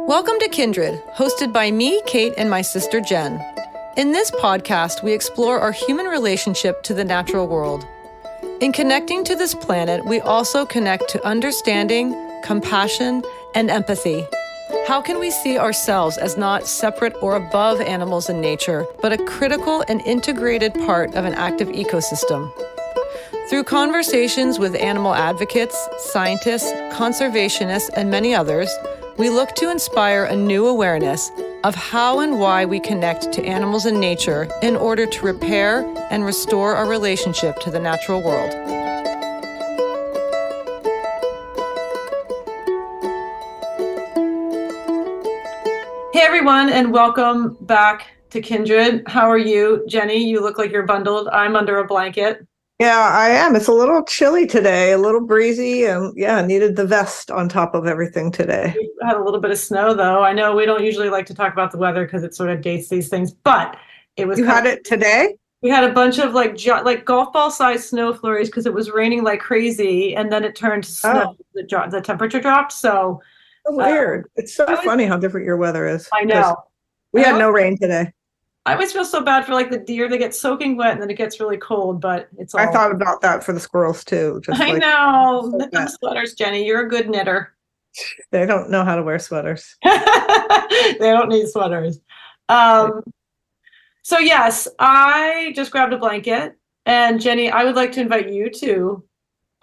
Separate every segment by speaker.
Speaker 1: Welcome to Kindred, hosted by me, Kate, and my sister, Jen. In this podcast, we explore our human relationship to the natural world. In connecting to this planet, we also connect to understanding, compassion, and empathy. How can we see ourselves as not separate or above animals in nature, but a critical and integrated part of an active ecosystem? Through conversations with animal advocates, scientists, conservationists, and many others, we look to inspire a new awareness of how and why we connect to animals and nature in order to repair and restore our relationship to the natural world. Hey everyone, and welcome back to Kindred. How are you? Jenny, you look like you're bundled. I'm under a blanket.
Speaker 2: Yeah, I am. It's a little chilly today, a little breezy, and I needed the vest on top of everything today.
Speaker 1: We had a little bit of snow, though. I know we don't usually like to talk about the weather because it sort of dates these things, but it was.
Speaker 2: You had it today?
Speaker 1: We had a bunch of like golf ball sized snow flurries because it was raining like crazy, and then it turned to snow. The temperature dropped. So
Speaker 2: weird. It's so funny how different your weather is.
Speaker 1: I know.
Speaker 2: We had no rain today.
Speaker 1: I always feel so bad for like the deer. They get soaking wet and then it gets really cold, but it's all.
Speaker 2: I thought about that for the squirrels too.
Speaker 1: I know. Knit them sweaters, Jenny. You're a good knitter.
Speaker 2: They don't know how to wear sweaters.
Speaker 1: They don't need sweaters. So yes, I just grabbed a blanket, and Jenny, I would like to invite you to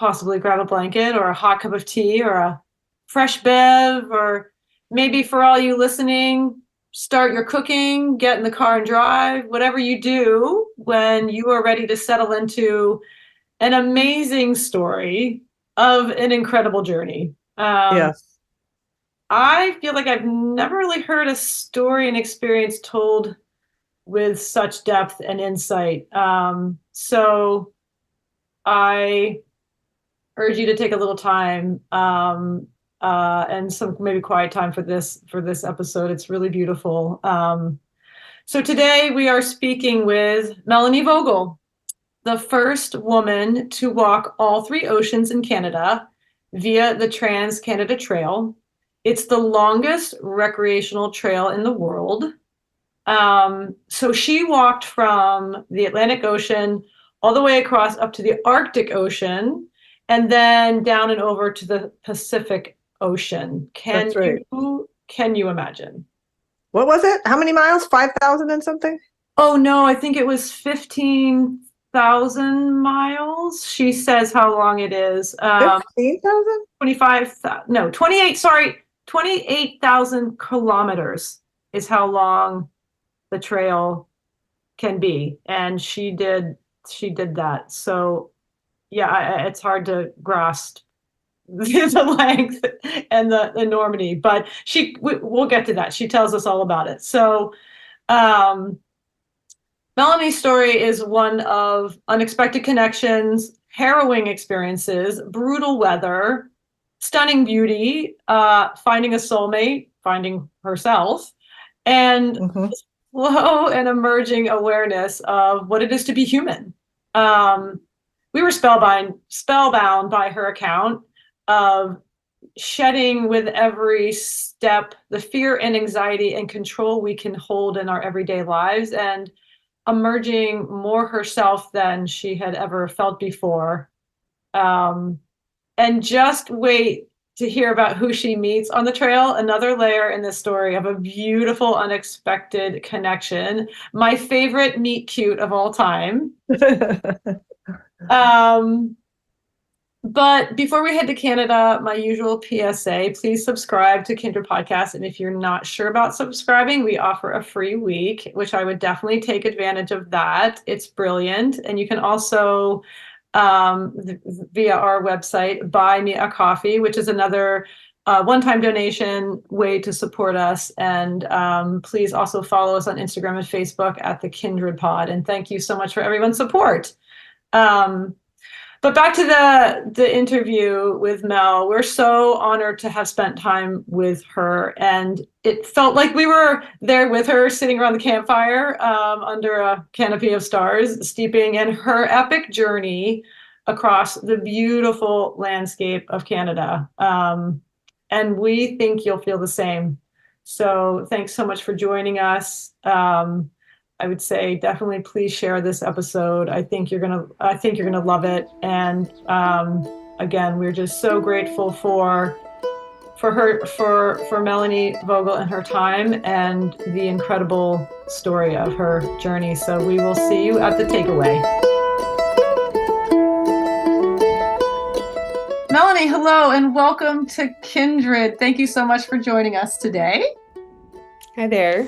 Speaker 1: possibly grab a blanket or a hot cup of tea or a fresh bev, or maybe for all you listening, start your cooking, get in the car and drive, whatever you do when you are ready to settle into an amazing story of an incredible journey.
Speaker 2: Yes.
Speaker 1: I feel like I've never really heard a story and experience told with such depth and insight. So I urge you to take a little time and some maybe quiet time for this episode. It's really beautiful. So today we are speaking with Melanie Vogel, the first woman to walk all three oceans in Canada via the Trans-Canada Trail. It's the longest recreational trail in the world. So she walked from the Atlantic Ocean all the way across up to the Arctic Ocean and then down and over to the Pacific Ocean. Can you imagine?
Speaker 2: What was it? How many miles? 5,000 and something?
Speaker 1: Oh no, I think it was 15,000 miles. She says how long it is.
Speaker 2: 15,000?
Speaker 1: 28,000 kilometers is how long the trail can be. And she did that. So yeah, it's hard to grasp the length and the enormity, but we'll get to that. She tells us all about it. So Melanie's story is one of unexpected connections, harrowing experiences, brutal weather, stunning beauty, finding a soulmate, finding herself, and slow and emerging awareness of what it is to be human. We were spellbound by her account of shedding with every step the fear and anxiety and control we can hold in our everyday lives, and emerging more herself than she had ever felt before. And just wait to hear about who she meets on the trail. Another layer in this story of a beautiful, unexpected connection. My favorite meet cute of all time. But before we head to Canada, my usual PSA, please subscribe to Kindred Podcast. And if you're not sure about subscribing, we offer a free week, which I would definitely take advantage of that. It's brilliant. And you can also, via our website, buy me a coffee, which is another one-time donation way to support us. And please also follow us on Instagram and Facebook at the Kindred Pod. And thank you so much for everyone's support. But back to the interview with Mel. We're so honored to have spent time with her, and it felt like we were there with her, sitting around the campfire under a canopy of stars, steeping in her epic journey across the beautiful landscape of Canada. And we think you'll feel the same. So thanks so much for joining us. I would say definitely please share this episode. I think you're gonna love it. And again, we're just so grateful for Melanie Vogel and her time and the incredible story of her journey. So we will see you at the takeaway. Melanie, hello and welcome to Kindred. Thank you so much for joining us today.
Speaker 3: Hi there.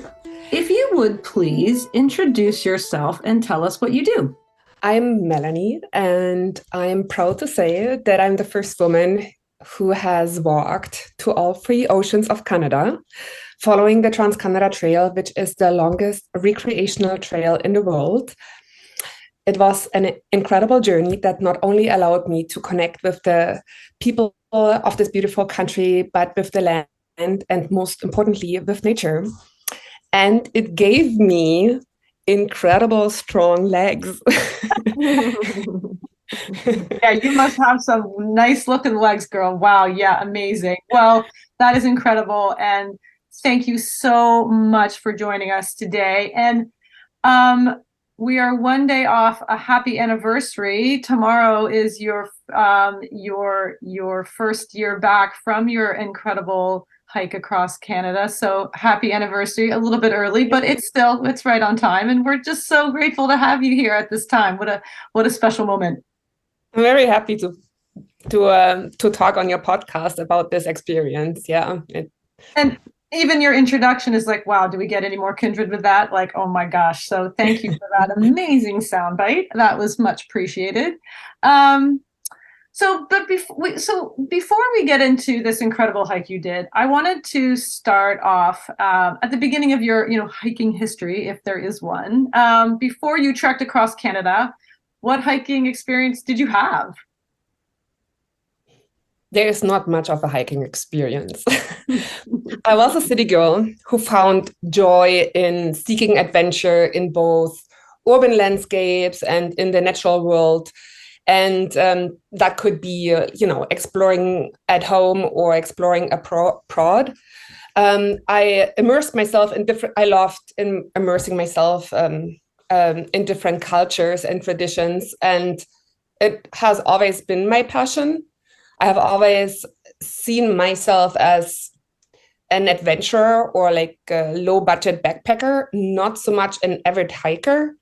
Speaker 1: If you would please introduce yourself and tell us what you do.
Speaker 3: I'm Melanie, and I'm proud to say that I'm the first woman who has walked to all three oceans of Canada, following the Trans-Canada Trail, which is the longest recreational trail in the world. It was an incredible journey that not only allowed me to connect with the people of this beautiful country, but with the land and most importantly, with nature. And it gave me incredible strong legs.
Speaker 1: Yeah, you must have some nice looking legs, girl. Wow, yeah, amazing. Well, that is incredible. And thank you so much for joining us today. And we are one day off a happy anniversary. Tomorrow is your first year back from your incredible hike across Canada. So happy anniversary, a little bit early, but it's right on time. And we're just so grateful to have you here at this time. What a special moment.
Speaker 3: I'm very happy to talk on your podcast about this experience. Yeah.
Speaker 1: And even your introduction is like, wow, do we get any more kindred with that? Like, oh my gosh. So thank you for that amazing soundbite. That was much appreciated. So before we get into this incredible hike you did, I wanted to start off at the beginning of your, hiking history, if there is one. Before you trekked across Canada, what hiking experience did you have?
Speaker 3: There is not much of a hiking experience. I was a city girl who found joy in seeking adventure in both urban landscapes and in the natural world. And that could be, exploring at home or exploring abroad. I immersed myself I loved immersing myself in different cultures and traditions. And it has always been my passion. I have always seen myself as an adventurer or like a low budget backpacker, not so much an avid hiker.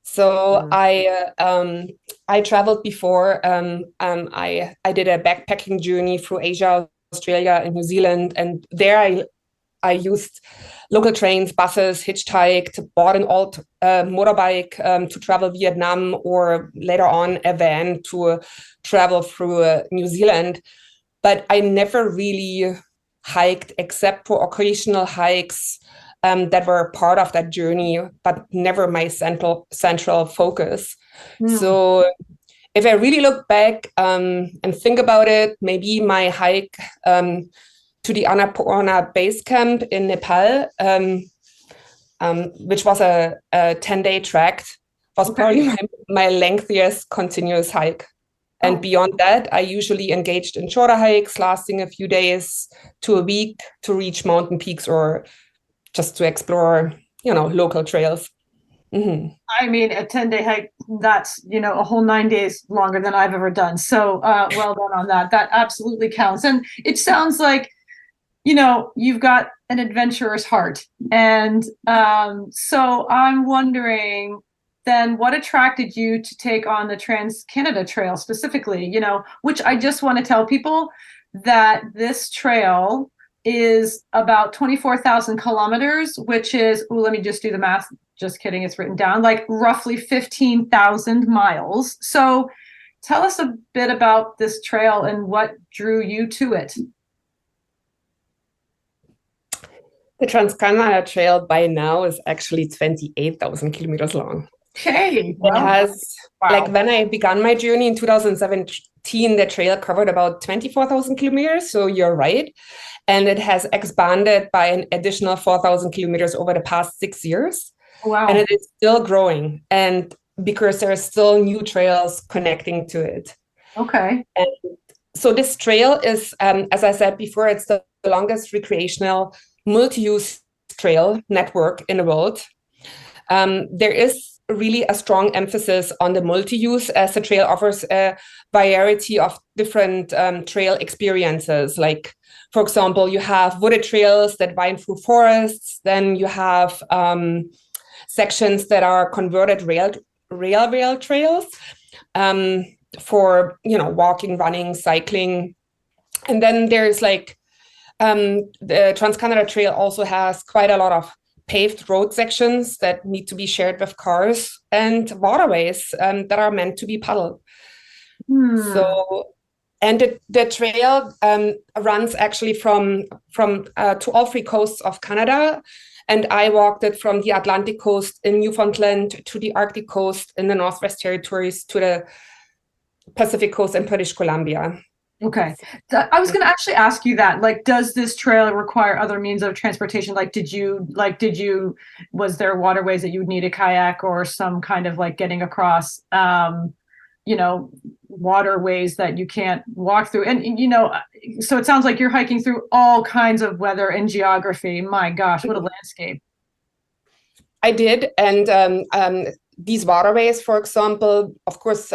Speaker 3: So I traveled before. I did a backpacking journey through Asia, Australia, and New Zealand, and there I used local trains, buses, hitchhiked, bought an old motorbike to travel Vietnam, or later on a van to travel through New Zealand. But I never really hiked except for occasional hikes that were part of that journey, but never my central focus. So if I really look back and think about it, maybe my hike to the Annapurna base camp in Nepal, which was a 10-day trek, was probably my lengthiest continuous hike. And beyond that, I usually engaged in shorter hikes lasting a few days to a week to reach mountain peaks or just to explore, local trails. Mm-hmm.
Speaker 1: I mean, a 10-day hike, that's, a whole 9 days longer than I've ever done. So well done on that. That absolutely counts. And it sounds like, you've got an adventurer's heart. And so I'm wondering then what attracted you to take on the Trans-Canada Trail specifically, which I just want to tell people that this trail is about 24,000 kilometers, which is, let me just do the math. Just kidding. It's written down, like roughly 15,000 miles. So tell us a bit about this trail and what drew you to it.
Speaker 3: The Trans-Canada Trail by now is actually 28,000 kilometers long.
Speaker 1: Okay.
Speaker 3: It has, like when I began my journey in 2017, the trail covered about 24,000 kilometers. So you're right. And it has expanded by an additional 4,000 kilometers over the past 6 years.
Speaker 1: Wow.
Speaker 3: And it is still growing. And because there are still new trails connecting to it.
Speaker 1: Okay.
Speaker 3: And so this trail is, as I said before, it's the longest recreational multi-use trail network in the world. There is really a strong emphasis on the multi-use, as the trail offers a variety of different trail experiences. Like, for example, you have wooded trails that wind through forests. Then you have sections that are converted rail trails for walking, running, cycling. And then there's like the Trans-Canada Trail also has quite a lot of paved road sections that need to be shared with cars, and waterways that are meant to be paddled. So, and the trail runs actually from to all three coasts of Canada. And I walked it from the Atlantic coast in Newfoundland to the Arctic coast in the Northwest Territories to the Pacific coast in British Columbia.
Speaker 1: Okay. I was going to actually ask you that. Like, does this trail require other means of transportation? Like, was there waterways that you would need a kayak or some kind of like getting across, waterways that you can't walk through? And, so it sounds like you're hiking through all kinds of weather and geography. My gosh, what a landscape.
Speaker 3: I did. And these waterways, for example, of course,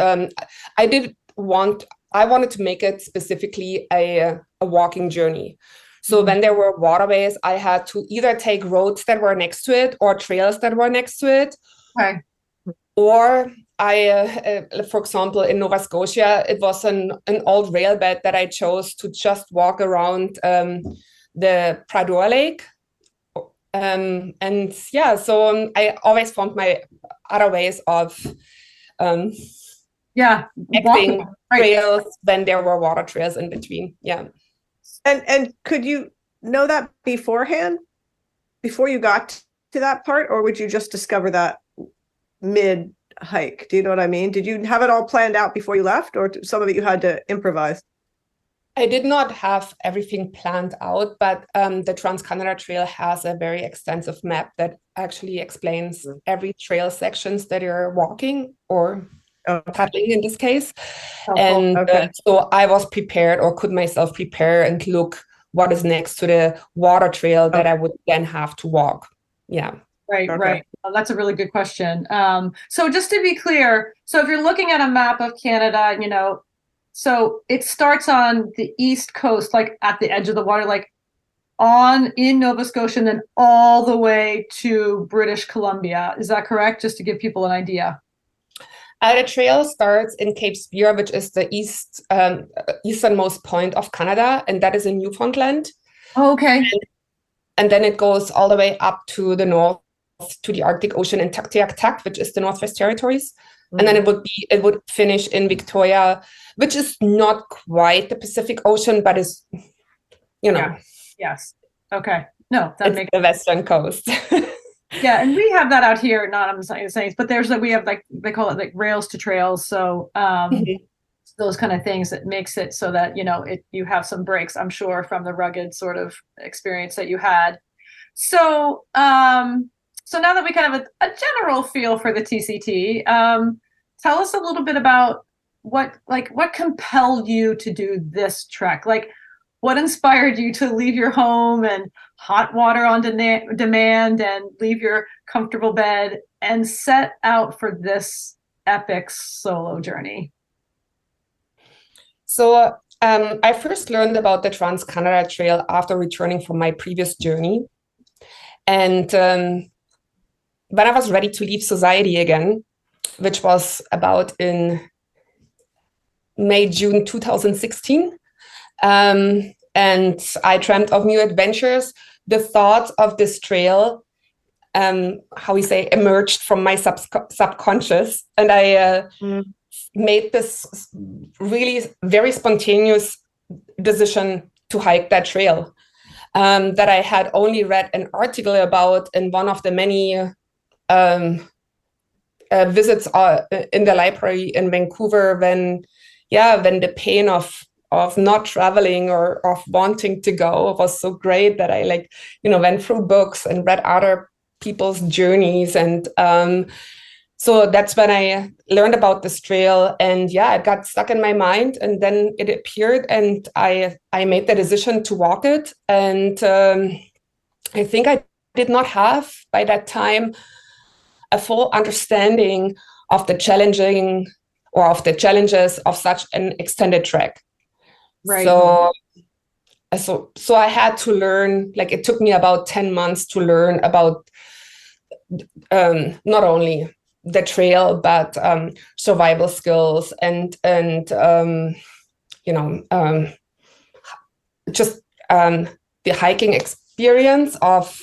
Speaker 3: I wanted to make it specifically a walking journey. So when there were waterways, I had to either take roads that were next to it or trails that were next to it.
Speaker 1: Okay.
Speaker 3: Or for example, in Nova Scotia, it was an old rail bed that I chose to just walk around the Prador Lake. So I always found my other ways of connecting trails when there were water trails in between. Yeah.
Speaker 2: And could you know that beforehand, before you got to that part, or would you just discover that mid hike? Do you know what I mean? Did you have it all planned out before you left, or some of it you had to improvise?
Speaker 3: I did not have everything planned out, but the Trans-Canada Trail has a very extensive map that actually explains every trail sections that you're walking or paddling in this case. And so I was prepared, or could myself prepare and look what is next to the water trail that I would then have to walk. Yeah.
Speaker 1: Right. Oh, that's a really good question. So just to be clear, so if you're looking at a map of Canada, so it starts on the east coast, like at the edge of the water, like in Nova Scotia, and then all the way to British Columbia. Is that correct? Just to give people an idea.
Speaker 3: The trail starts in Cape Spear, which is the easternmost point of Canada, and that is in Newfoundland.
Speaker 1: Oh, okay.
Speaker 3: And then it goes all the way up to the north to the Arctic Ocean in Tuktoyaktuk, which is the Northwest Territories. And then it would finish in Victoria, which is not quite the Pacific Ocean, but is,
Speaker 1: Yeah. Yes. Okay. No, that makes
Speaker 3: the western coast.
Speaker 1: Yeah, and we have that out here, not I'm saying, but we have like, they call it like rails to trails. So those kind of things that makes it so that, you have some breaks, I'm sure, from the rugged sort of experience that you had. So, so now that we kind of have a general feel for the TCT, tell us a little bit about what compelled you to do this trek? Like, what inspired you to leave your home and hot water on demand and leave your comfortable bed and set out for this epic solo journey?
Speaker 3: So I first learned about the Trans-Canada Trail after returning from my previous journey. And when I was ready to leave society again, which was about in June 2016, and I dreamt of new adventures, the thought of this trail, emerged from my subconscious. And I made this really very spontaneous decision to hike that trail that I had only read an article about in one of the many visits in the library in Vancouver when the pain of not traveling or of wanting to go was so great that I went through books and read other people's journeys. And so that's when I learned about this trail, and it got stuck in my mind, and then it appeared, and I made the decision to walk it. And I think I did not have by that time a full understanding of the challenging or of the challenges of such an extended trek.
Speaker 1: Right.
Speaker 3: So I had to learn, like it took me about 10 months to learn about not only the trail, but survival skills and just the hiking experience of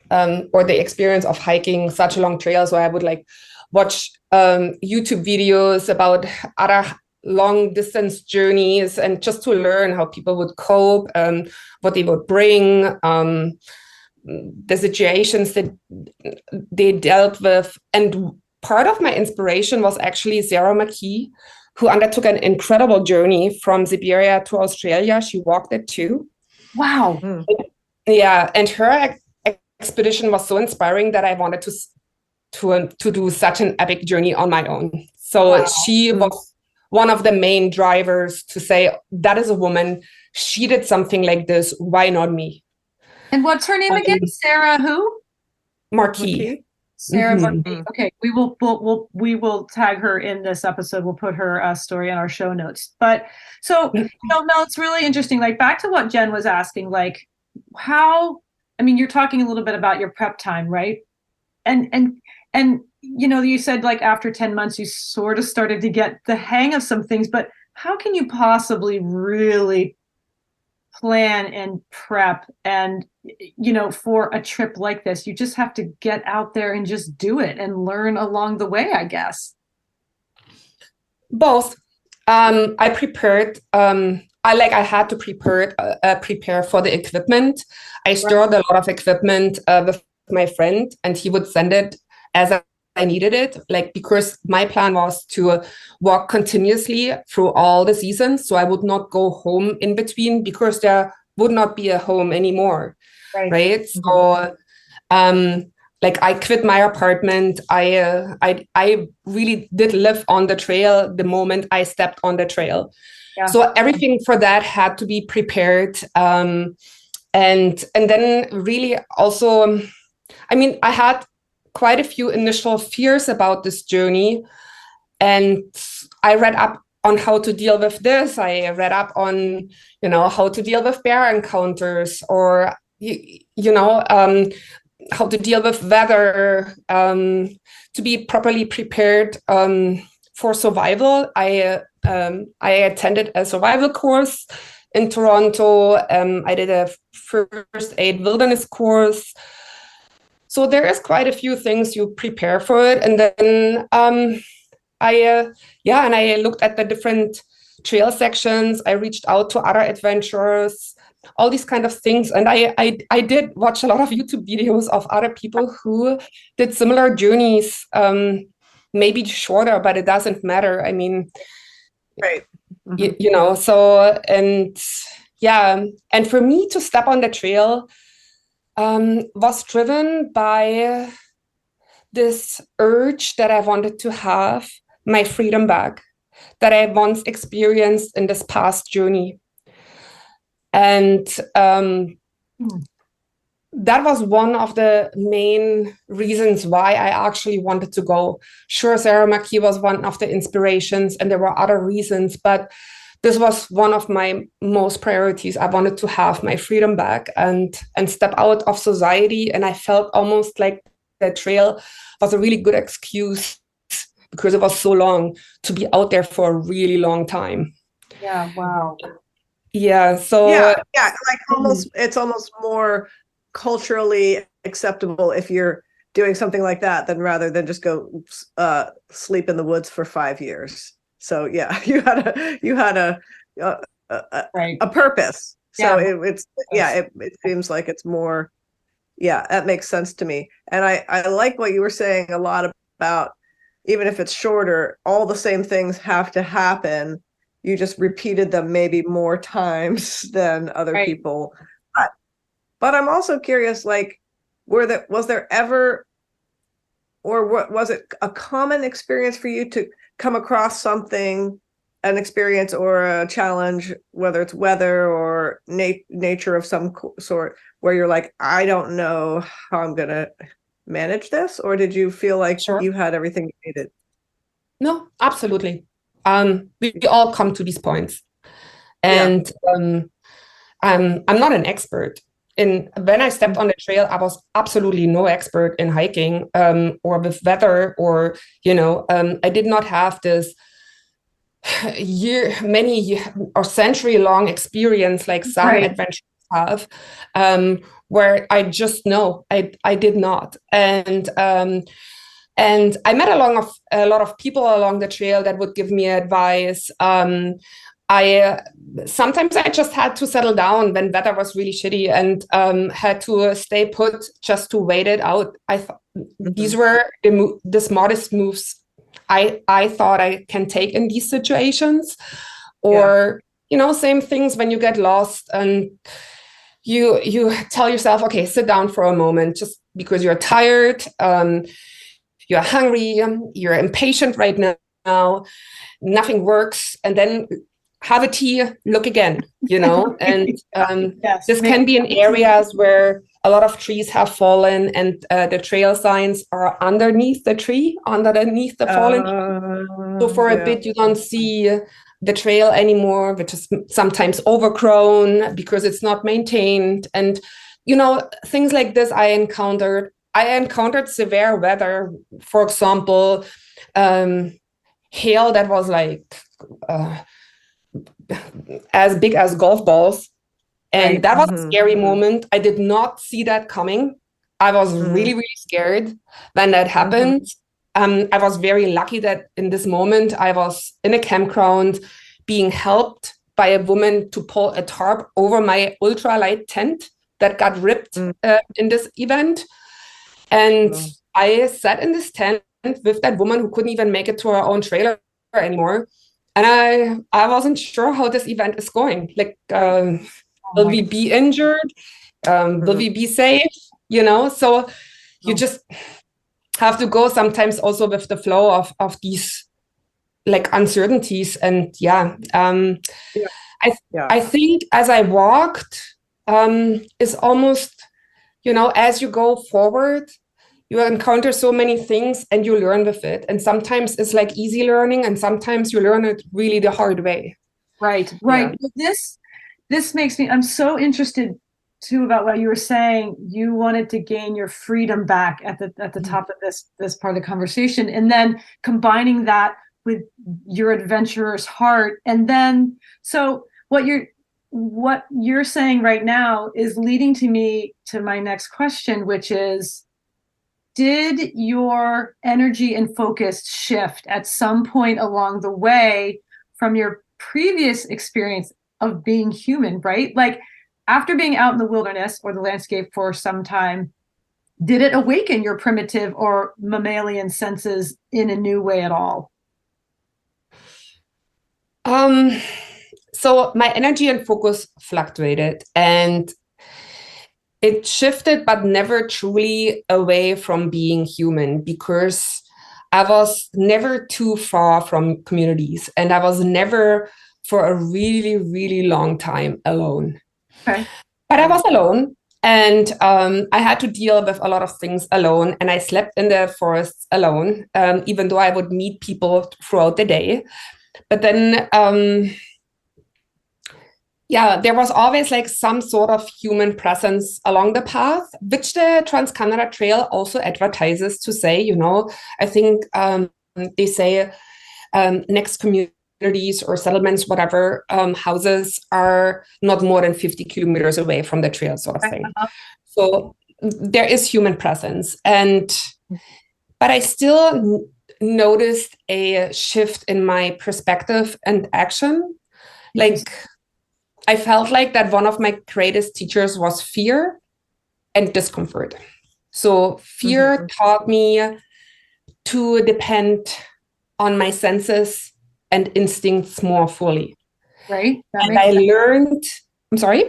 Speaker 3: or the experience of hiking such a long trail. So I would like watch YouTube videos about other long distance journeys and just to learn how people would cope, what they would bring, the situations that they dealt with. And part of my inspiration was actually Sarah McKee, who undertook an incredible journey from Siberia to Australia. She walked it too.
Speaker 1: Wow.
Speaker 3: Yeah, and her expedition was so inspiring that I wanted to do such an epic journey on my own. So she was one of the main drivers to say, that is a woman. She did something like this. Why not me?
Speaker 4: And what's her name again? Sarah who?
Speaker 3: Marquis.
Speaker 1: Sarah Marquis. Okay, we will tag her in this episode. We'll put her story on our show notes. But so Mel, it's really interesting. Like back to what Jen was asking, like how, I mean, you're talking a little bit about your prep time, right? And you know, you said like after 10 months you sort of started to get the hang of some things, but how can you possibly really plan and prep and, you know, for a trip like this? You just have to get out there and just do it and learn along the way, I guess.
Speaker 3: Both. I prepared. I had to prepare for the equipment. I stored a lot of equipment with my friend, and he would send it as I needed it. Like because my plan was to walk continuously through all the seasons, so I would not go home in between because there would not be a home anymore, right? So, like I quit my apartment. I really did live on the trail the moment I stepped on the trail. Yeah. So everything for that had to be prepared. And then really also, I mean, I had quite a few initial fears about this journey. And I read up on how to deal with this. I read up on, you know, how to deal with bear encounters or, how to deal with weather, to be properly prepared for survival. I attended a survival course in Toronto. I did a first aid wilderness course. So there is quite a few things you prepare for it. And then I looked at the different trail sections. I reached out to other adventurers, all these kind of things. And I did watch a lot of YouTube videos of other people who did similar journeys, maybe shorter, but it doesn't matter. I mean,
Speaker 2: right.
Speaker 3: And for me to step on the trail was driven by this urge that I wanted to have my freedom back, that I once experienced in this past journey. And that was one of the main reasons why I actually wanted to go. Sure, Sarah McKee was one of the inspirations, and there were other reasons, but this was one of my most priorities. I wanted to have my freedom back and step out of society. And I felt almost like the trail was a really good excuse because it was so long to be out there for a really long time.
Speaker 1: Yeah. Wow.
Speaker 3: Yeah. So
Speaker 2: like it's almost more culturally acceptable if you're doing something like that than rather than just go sleep in the woods for 5 years. So yeah, you had a purpose. So it seems like it's more. Yeah, that makes sense to me. And I like what you were saying a lot about, even if it's shorter, all the same things have to happen. You just repeated them maybe more times than other people. But I'm also curious, like, was there ever, or was it a common experience for you to come across something an experience or a challenge, whether it's weather or nature of some sort, where you're like, I don't know how I'm gonna manage this? Or did you feel like
Speaker 3: Sure.
Speaker 2: you had everything you needed?
Speaker 3: No, absolutely. We all come to these points.
Speaker 2: Yeah.
Speaker 3: And I'm not an expert. When I stepped on the trail, I was absolutely no expert in hiking or with weather, or I did not have this or century long experience like some
Speaker 1: Right.
Speaker 3: adventurers have, where I just know I did not. And I met a lot of people along the trail that would give me advice. Sometimes I just had to settle down when weather was really shitty, and had to stay put just to wait it out. These were the smartest moves I thought I can take in these situations. Or same things when you get lost and you tell yourself, okay, sit down for a moment, just because you're tired, you're hungry, you're impatient right now, nothing works, and then have a tea, look again, and
Speaker 1: Yes.
Speaker 3: this can be in areas where a lot of trees have fallen, and the trail signs are underneath the tree, underneath the fallen tree. So for a bit, you don't see the trail anymore, which is sometimes overgrown because it's not maintained. And, things like this I encountered severe weather, for example, hail that was like as big as golf balls. And
Speaker 1: Right.
Speaker 3: that was a scary moment. I did not see that coming. I was really, really scared when that happened. I was very lucky that in this moment I was in a campground being helped by a woman to pull a tarp over my ultralight tent that got ripped in this event. And I sat in this tent with that woman who couldn't even make it to her own trailer anymore. And I wasn't sure how this event is going. Like, will we be injured? Will we be safe? So you just have to go sometimes also with the flow of these like uncertainties. And I think as I walked, is almost, as you go forward, you encounter so many things and you learn with it. And sometimes it's like easy learning, and sometimes you learn it really the hard way.
Speaker 1: Right.
Speaker 2: Yeah.
Speaker 1: This makes me, I'm so interested too about what you were saying. You wanted to gain your freedom back at the top of this part of the conversation, and then combining that with your adventurer's heart. And then, so what you're saying right now is leading to my next question, which is, did your energy and focus shift at some point along the way from your previous experience of being human, right? Like after being out in the wilderness or the landscape for some time, did it awaken your primitive or mammalian senses in a new way at all?
Speaker 3: So my energy and focus fluctuated, and it shifted, but never truly away from being human, because I was never too far from communities, and I was never for a really, really long time alone.
Speaker 1: Okay.
Speaker 3: But I was alone, and I had to deal with a lot of things alone, and I slept in the forests alone, even though I would meet people throughout the day. But then there was always like some sort of human presence along the path, which the Trans-Canada Trail also advertises to say, I think they say next communities or settlements, whatever, houses are not more than 50 kilometers away from the trail, sort of thing. So there is human presence. But I still noticed a shift in my perspective and action. Like, I felt like that one of my greatest teachers was fear and discomfort. So fear taught me to depend on my senses and instincts more fully.
Speaker 1: Right.
Speaker 3: And I learned, I'm sorry?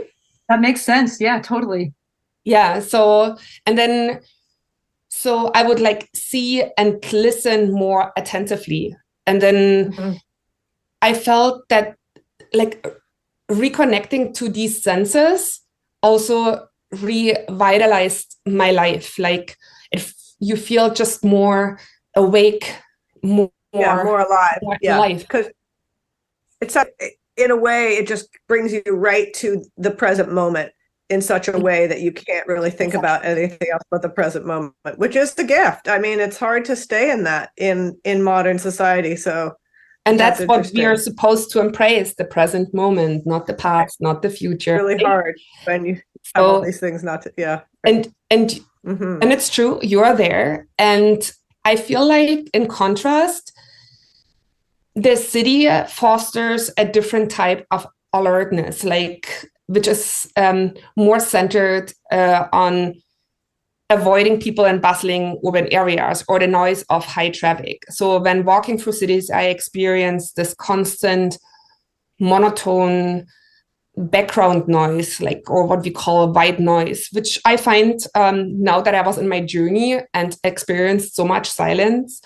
Speaker 1: That makes sense. Yeah, totally.
Speaker 3: Yeah. So I would like see and listen more attentively. And then I felt that like reconnecting to these senses also revitalized my life. Like you feel just more awake, more
Speaker 2: more alive.
Speaker 3: more
Speaker 2: Yeah,
Speaker 3: alive.
Speaker 2: because it's in a way it just brings you right to the present moment in such a way that you can't really think about anything else but the present moment, which is the gift. I mean, it's hard to stay in that in modern society. So,
Speaker 3: and that's what we are supposed to embrace, the present moment, not the past, not the future.
Speaker 2: Really hard when you have all these things not to, yeah.
Speaker 3: And it's true, you are there. And I feel like in contrast, the city fosters a different type of alertness, like which is more centered on avoiding people in bustling urban areas or the noise of high traffic. So when walking through cities, I experience this constant monotone background noise, like, or what we call white noise, which I find now that I was in my journey and experienced so much silence,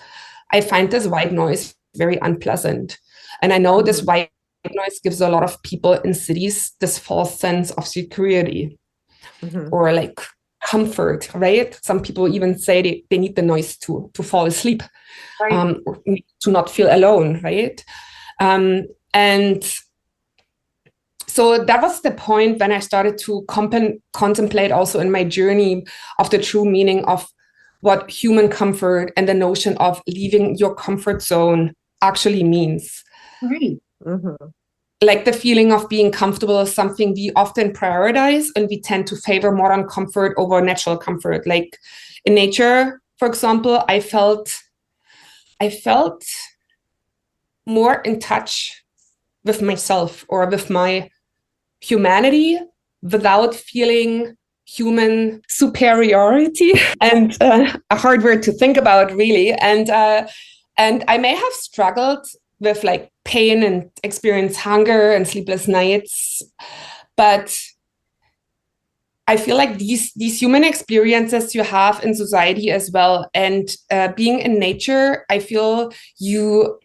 Speaker 3: I find this white noise very unpleasant. And I know this white noise gives a lot of people in cities this false sense of security or like comfort, right? Some people even say they need the noise to fall asleep, or to not feel alone, right? And so that was the point when I started to contemplate also in my journey of the true meaning of what human comfort and the notion of leaving your comfort zone actually means.
Speaker 4: Right.
Speaker 3: Like the feeling of being comfortable is something we often prioritize, and we tend to favor modern comfort over natural comfort. Like in nature, for example, I felt more in touch with myself or with my humanity without feeling human superiority. And a hard word to think about, really. And I may have struggled with like pain and experience hunger and sleepless nights, but I feel like these human experiences you have in society as well, and being in nature, I feel you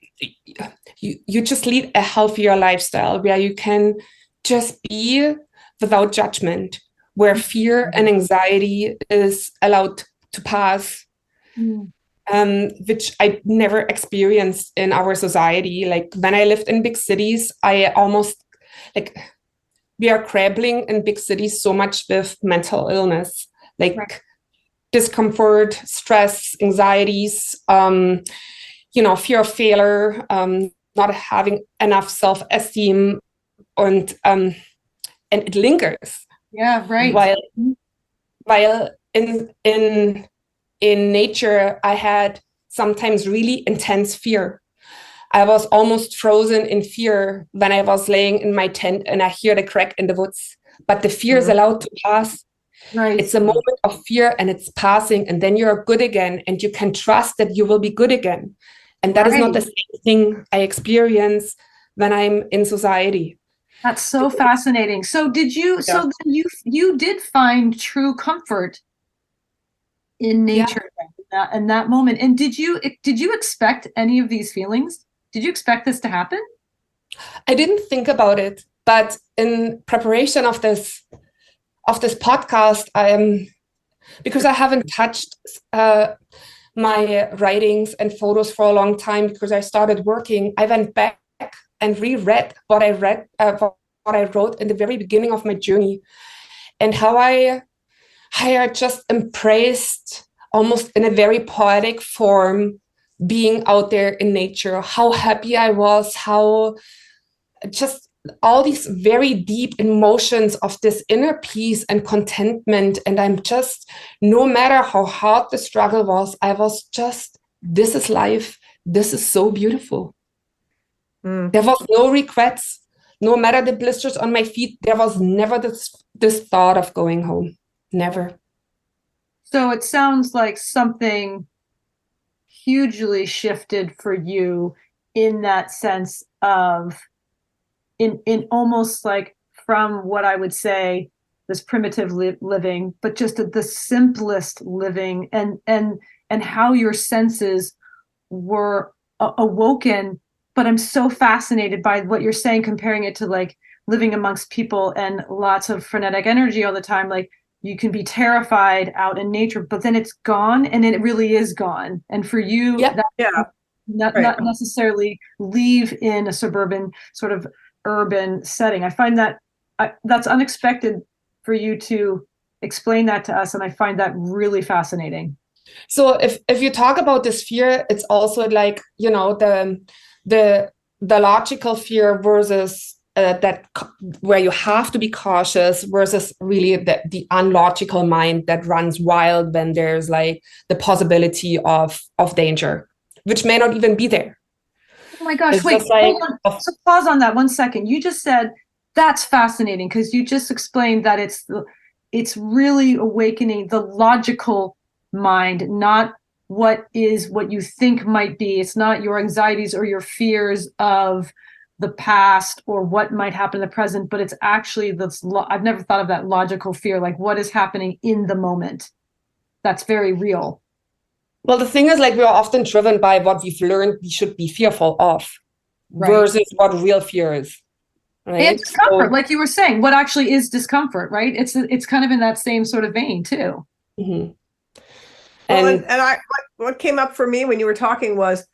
Speaker 3: just lead a healthier lifestyle where you can just be without judgment, where fear and anxiety is allowed to pass. Which I never experienced in our society. Like when I lived in big cities, I almost like we are grappling in big cities so much with mental illness, like discomfort, stress, anxieties, fear of failure, not having enough self-esteem, and it lingers.
Speaker 4: Yeah, right.
Speaker 3: While in nature, I had sometimes really intense fear. I was almost frozen in fear when I was laying in my tent and I hear the crack in the woods. But the fear is allowed to pass.
Speaker 4: Right.
Speaker 3: It's a moment of fear and it's passing, and then you're good again, and you can trust that you will be good again. And that is not the same thing I experience when I'm in society.
Speaker 4: That's so fascinating. So did you? Yeah. So then you did find true comfort in nature in that moment. And did you expect any of these feelings? Did you expect this to happen?
Speaker 3: I didn't think about it, but in preparation of this podcast, because I haven't touched my writings and photos for a long time because I started working, I went back and reread what I wrote in the very beginning of my journey, and how I just embraced, almost in a very poetic form, being out there in nature, how happy I was, how just all these very deep emotions of this inner peace and contentment. And I'm just, no matter how hard the struggle was, I was just, this is life. This is so beautiful. There was no regrets. No matter the blisters on my feet, there was never this thought of going home. Never.
Speaker 4: So it sounds like something hugely shifted for you in that sense of in almost like from what I would say this primitive living, but just the simplest living, and how your senses were awoken but I'm so fascinated by what you're saying, comparing it to like living amongst people and lots of frenetic energy all the time. Like you can be terrified out in nature, but then it's gone, and it really is gone. And for you,
Speaker 3: Yeah.
Speaker 4: that
Speaker 2: Yeah.
Speaker 4: not
Speaker 2: Right.
Speaker 4: not necessarily leave in a suburban sort of urban setting. I find that that's unexpected for you to explain that to us, and I find that really fascinating.
Speaker 3: So if you talk about this fear, it's also like, you know, the logical fear versus where you have to be cautious versus really the unlogical mind that runs wild when there's like the possibility of danger, which may not even be there.
Speaker 4: Oh my gosh,
Speaker 3: It's
Speaker 4: wait,
Speaker 3: just like
Speaker 4: hold on. So pause on that 1 second. You just said that's fascinating because you just explained that it's really awakening the logical mind, not what you think might be. It's not your anxieties or your fears of the past or what might happen in the present, but it's actually I've never thought of that logical fear, like what is happening in the moment. That's very real.
Speaker 3: well, the thing is, like, we're often driven by what we've learned we should be fearful of
Speaker 4: Right.
Speaker 3: versus what real fear is. Right.
Speaker 4: And discomfort, like you were saying, what actually is discomfort, right? It's kind of in that same sort of vein too.
Speaker 3: Mhm.
Speaker 2: Well,
Speaker 3: And
Speaker 2: and what came up for me when you were talking was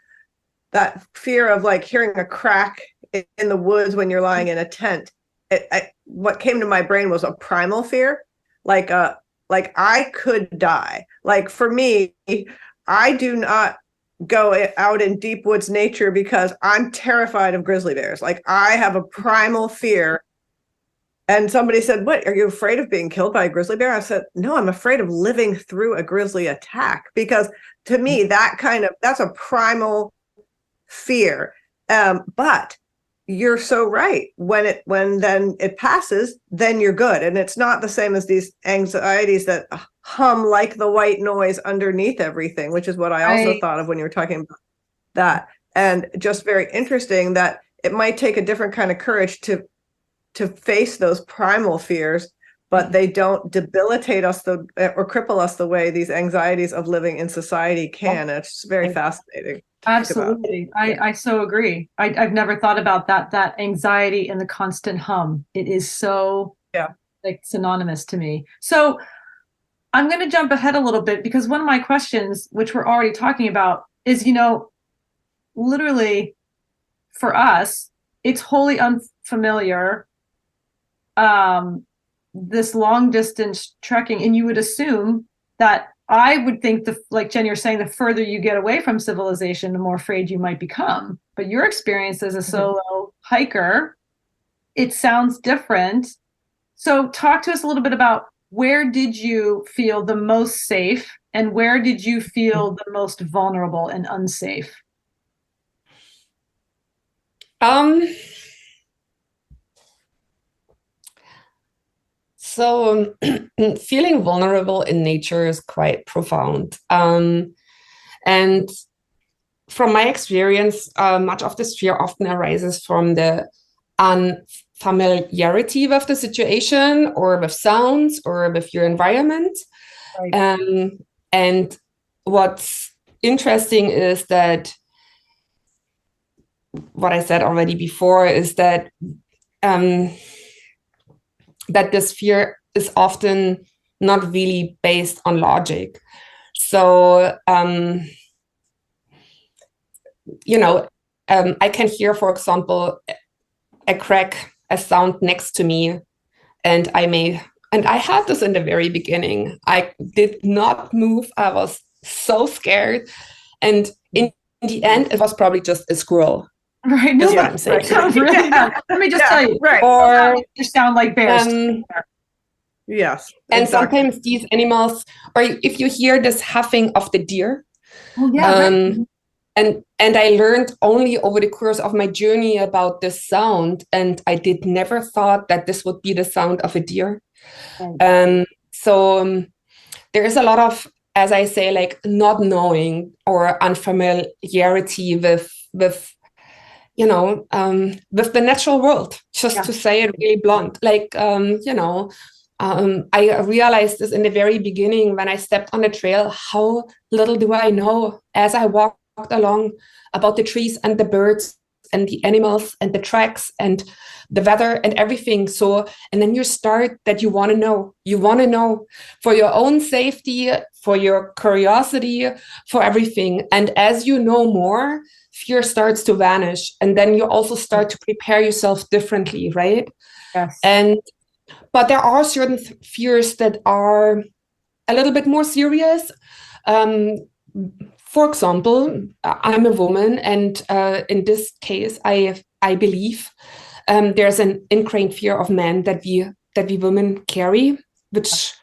Speaker 2: that fear of like hearing a crack in the woods when you're lying in a tent. What came to my brain was a primal fear, like I could die. Like for me, I do not go out in deep woods nature because I'm terrified of grizzly bears. Like I have a primal fear. And somebody said, "What, are you afraid of being killed by a grizzly bear?" I said, "No, I'm afraid of living through a grizzly attack," because to me, that's a primal fear. But you're so right. When then it passes, then you're good. And it's not the same as these anxieties that hum like the white noise underneath everything, which is what I also thought of when you were talking about that. And just very interesting that it might take a different kind of courage to face those primal fears, but they don't debilitate us or cripple us the way these anxieties of living in society can. It's very fascinating.
Speaker 4: Absolutely. I so agree. I've never thought about that anxiety and the constant hum. It is so like synonymous to me. So I'm going to jump ahead a little bit because one of my questions, which we're already talking about, is, literally for us, it's wholly unfamiliar, this long distance trekking. And you would assume that I would think like Jen, you're saying, the further you get away from civilization, the more afraid you might become. But your experience as a solo hiker, it sounds different. So talk to us a little bit about where did you feel the most safe and where did you feel the most vulnerable and unsafe?
Speaker 3: So feeling vulnerable in nature is quite profound. And from my experience, much of this fear often arises from the unfamiliarity with the situation or with sounds or with your environment. Right. And what's interesting is that what I said already before is that that this fear is often not really based on logic. So, I can hear, for example, a crack, a sound next to me, and I had this in the very beginning. I did not move. I was so scared. And in the end, it was probably just a squirrel.
Speaker 4: Right. No,
Speaker 3: what I'm saying.
Speaker 4: Sounds really bad. Let me just tell you.
Speaker 2: Right.
Speaker 3: Or
Speaker 4: you sound like bears.
Speaker 2: Yes.
Speaker 3: And
Speaker 2: exactly.
Speaker 3: sometimes these animals, or if you hear this huffing of the deer,
Speaker 4: right.
Speaker 3: and I learned only over the course of my journey about this sound, and I did never thought that this would be the sound of a deer. Right. So there is a lot of, as I say, like not knowing or unfamiliarity with with the natural world, just to say it really blunt. Like, I realized this in the very beginning when I stepped on the trail, how little do I know as I walked along about the trees and the birds and the animals and the tracks and the weather and everything. So, and then you start that you want to know for your own safety, for your curiosity, for everything. And as you know more, fear starts to vanish. And then you also start to prepare yourself differently, right?
Speaker 4: Yes.
Speaker 3: But there are certain fears that are a little bit more serious. For example, I'm a woman, and in this case, I believe there's an ingrained fear of men that we women carry, which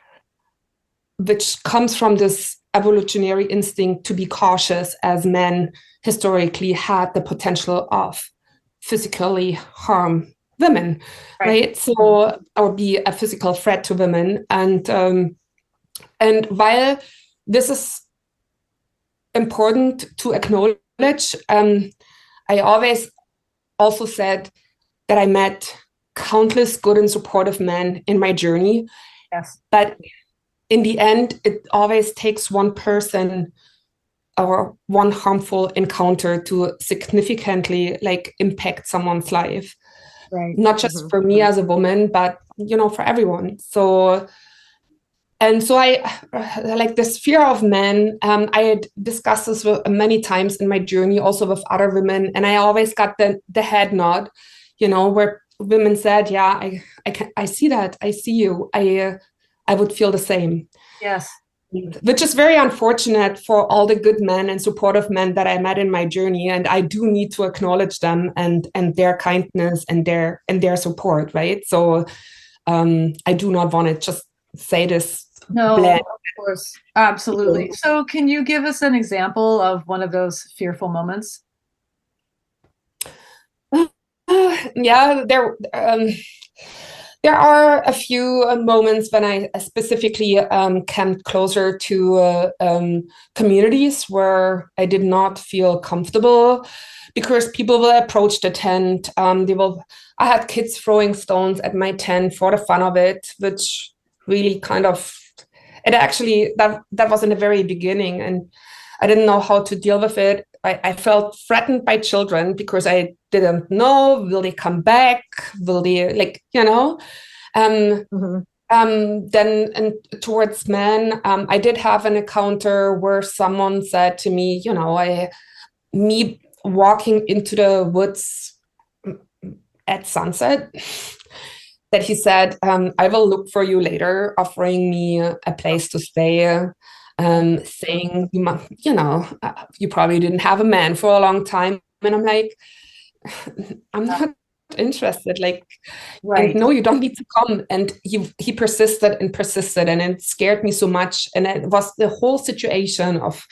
Speaker 3: comes from this evolutionary instinct to be cautious, as men historically had the potential of physically harm women, right? So, or be a physical threat to women, and while this is important to acknowledge, I always also said that I met countless good and supportive men in my journey.
Speaker 4: Yes.
Speaker 3: But in the end, it always takes one person or one harmful encounter to significantly impact someone's life.
Speaker 4: Right.
Speaker 3: Not just for me as a woman, but for everyone. So I like this fear of men. I had discussed this many times in my journey, also with other women, and I always got the head nod, where women said, "Yeah, I see that. I see you. I would feel the same."
Speaker 4: Yes.
Speaker 3: Which is very unfortunate for all the good men and supportive men that I met in my journey, and I do need to acknowledge them and their kindness and their support, right? So I do not want to just say this.
Speaker 4: No,
Speaker 3: bland.
Speaker 4: of course, absolutely. So, can you give us an example of one of those fearful moments?
Speaker 3: Yeah, there are a few moments when I specifically came closer to communities where I did not feel comfortable, because people will approach the tent. I had kids throwing stones at my tent for the fun of it, which really that was in the very beginning, and I didn't know how to deal with it. I felt threatened by children because I didn't know, will they come back? Will they then, and towards men, I did have an encounter where someone said to me, me walking into the woods at sunset, that he said, I will look for you later, offering me a place to stay, saying, you probably didn't have a man for a long time. And I'm like, I'm not interested.
Speaker 4: Right.
Speaker 3: And no, you don't need to come. And he persisted, and it scared me so much. And it was the whole situation of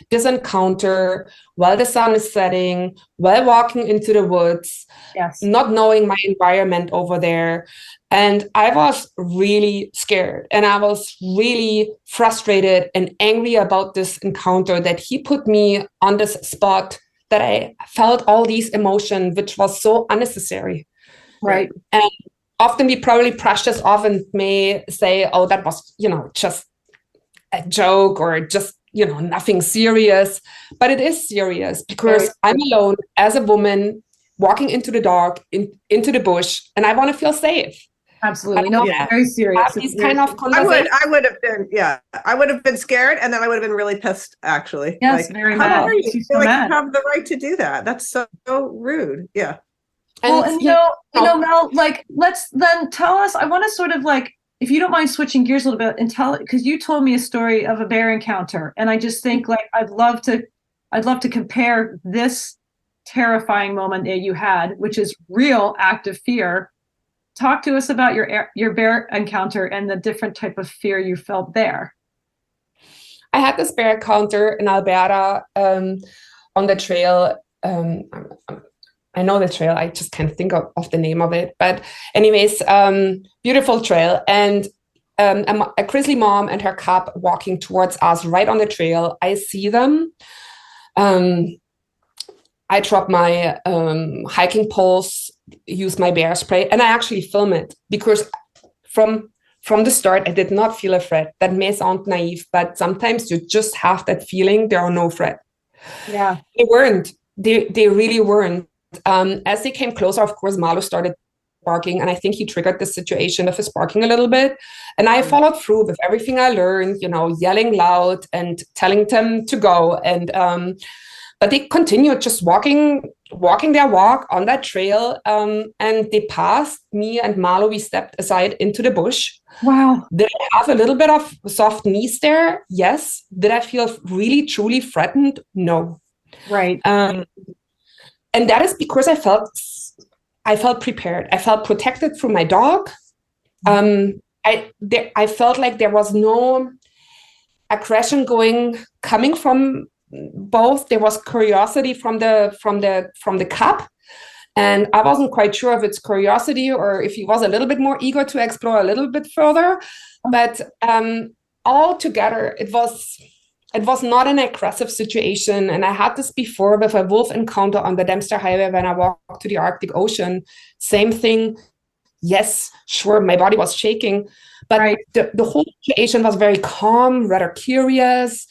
Speaker 3: this encounter while the sun is setting, while walking into the woods,
Speaker 4: Yes.
Speaker 3: not knowing my environment over there. And I was really scared, and I was really frustrated and angry about this encounter, that he put me on this spot, that I felt all these emotions, which was so unnecessary.
Speaker 4: Right.
Speaker 3: And often we probably brush this off and may say, oh, that was, just a joke, or just, nothing serious. But it is serious, because I'm alone as a woman walking into the dark, into the bush, and I want to feel safe.
Speaker 4: Absolutely. No, very serious.
Speaker 3: These kind of conversations.
Speaker 2: I would have been scared, and then I would have been really pissed, actually.
Speaker 4: Yes, very mad.
Speaker 2: How dare you?
Speaker 4: She's
Speaker 2: You
Speaker 4: so mad.
Speaker 2: have the right to do that. That's so rude. Yeah.
Speaker 4: And Mel, let's then tell us, I want to sort of if you don't mind switching gears a little bit and tell it, because you told me a story of a bear encounter, and I just think I'd love to compare this terrifying moment that you had, which is real active fear. Talk to us about your bear encounter and the different type of fear you felt there.
Speaker 3: I had this bear encounter in Alberta on the trail. I know the trail, I just can't think of the name of it. But anyways, beautiful trail. And a grizzly mom and her cub walking towards us right on the trail. I see them. I drop my hiking poles, use my bear spray, and I actually film it, because from the start, I did not feel a threat. That may sound naive, but sometimes you just have that feeling there are no threat.
Speaker 4: Yeah.
Speaker 3: They weren't. They really weren't. as they came closer, of course, Marlo started barking, and I think he triggered the situation of his barking a little bit. And I followed through with everything I learned, yelling loud and telling them to go. And but they continued just walking their walk on that trail, and they passed me and Marlo. We stepped aside into the bush.
Speaker 4: Wow.
Speaker 3: Did I have a little bit of soft knees there? Yes. Did I feel really, truly threatened? No.
Speaker 4: Right.
Speaker 3: And that is because I felt prepared. I felt protected through my dog. I felt like there was no aggression coming from both. There was curiosity from the cub, and I wasn't quite sure if it's curiosity or if he was a little bit more eager to explore a little bit further. But all together, it was not an aggressive situation. And I had this before with a wolf encounter on the Dempster Highway when I walked to the Arctic Ocean. Same thing. Yes, sure, my body was shaking, but the whole situation was very calm, rather curious,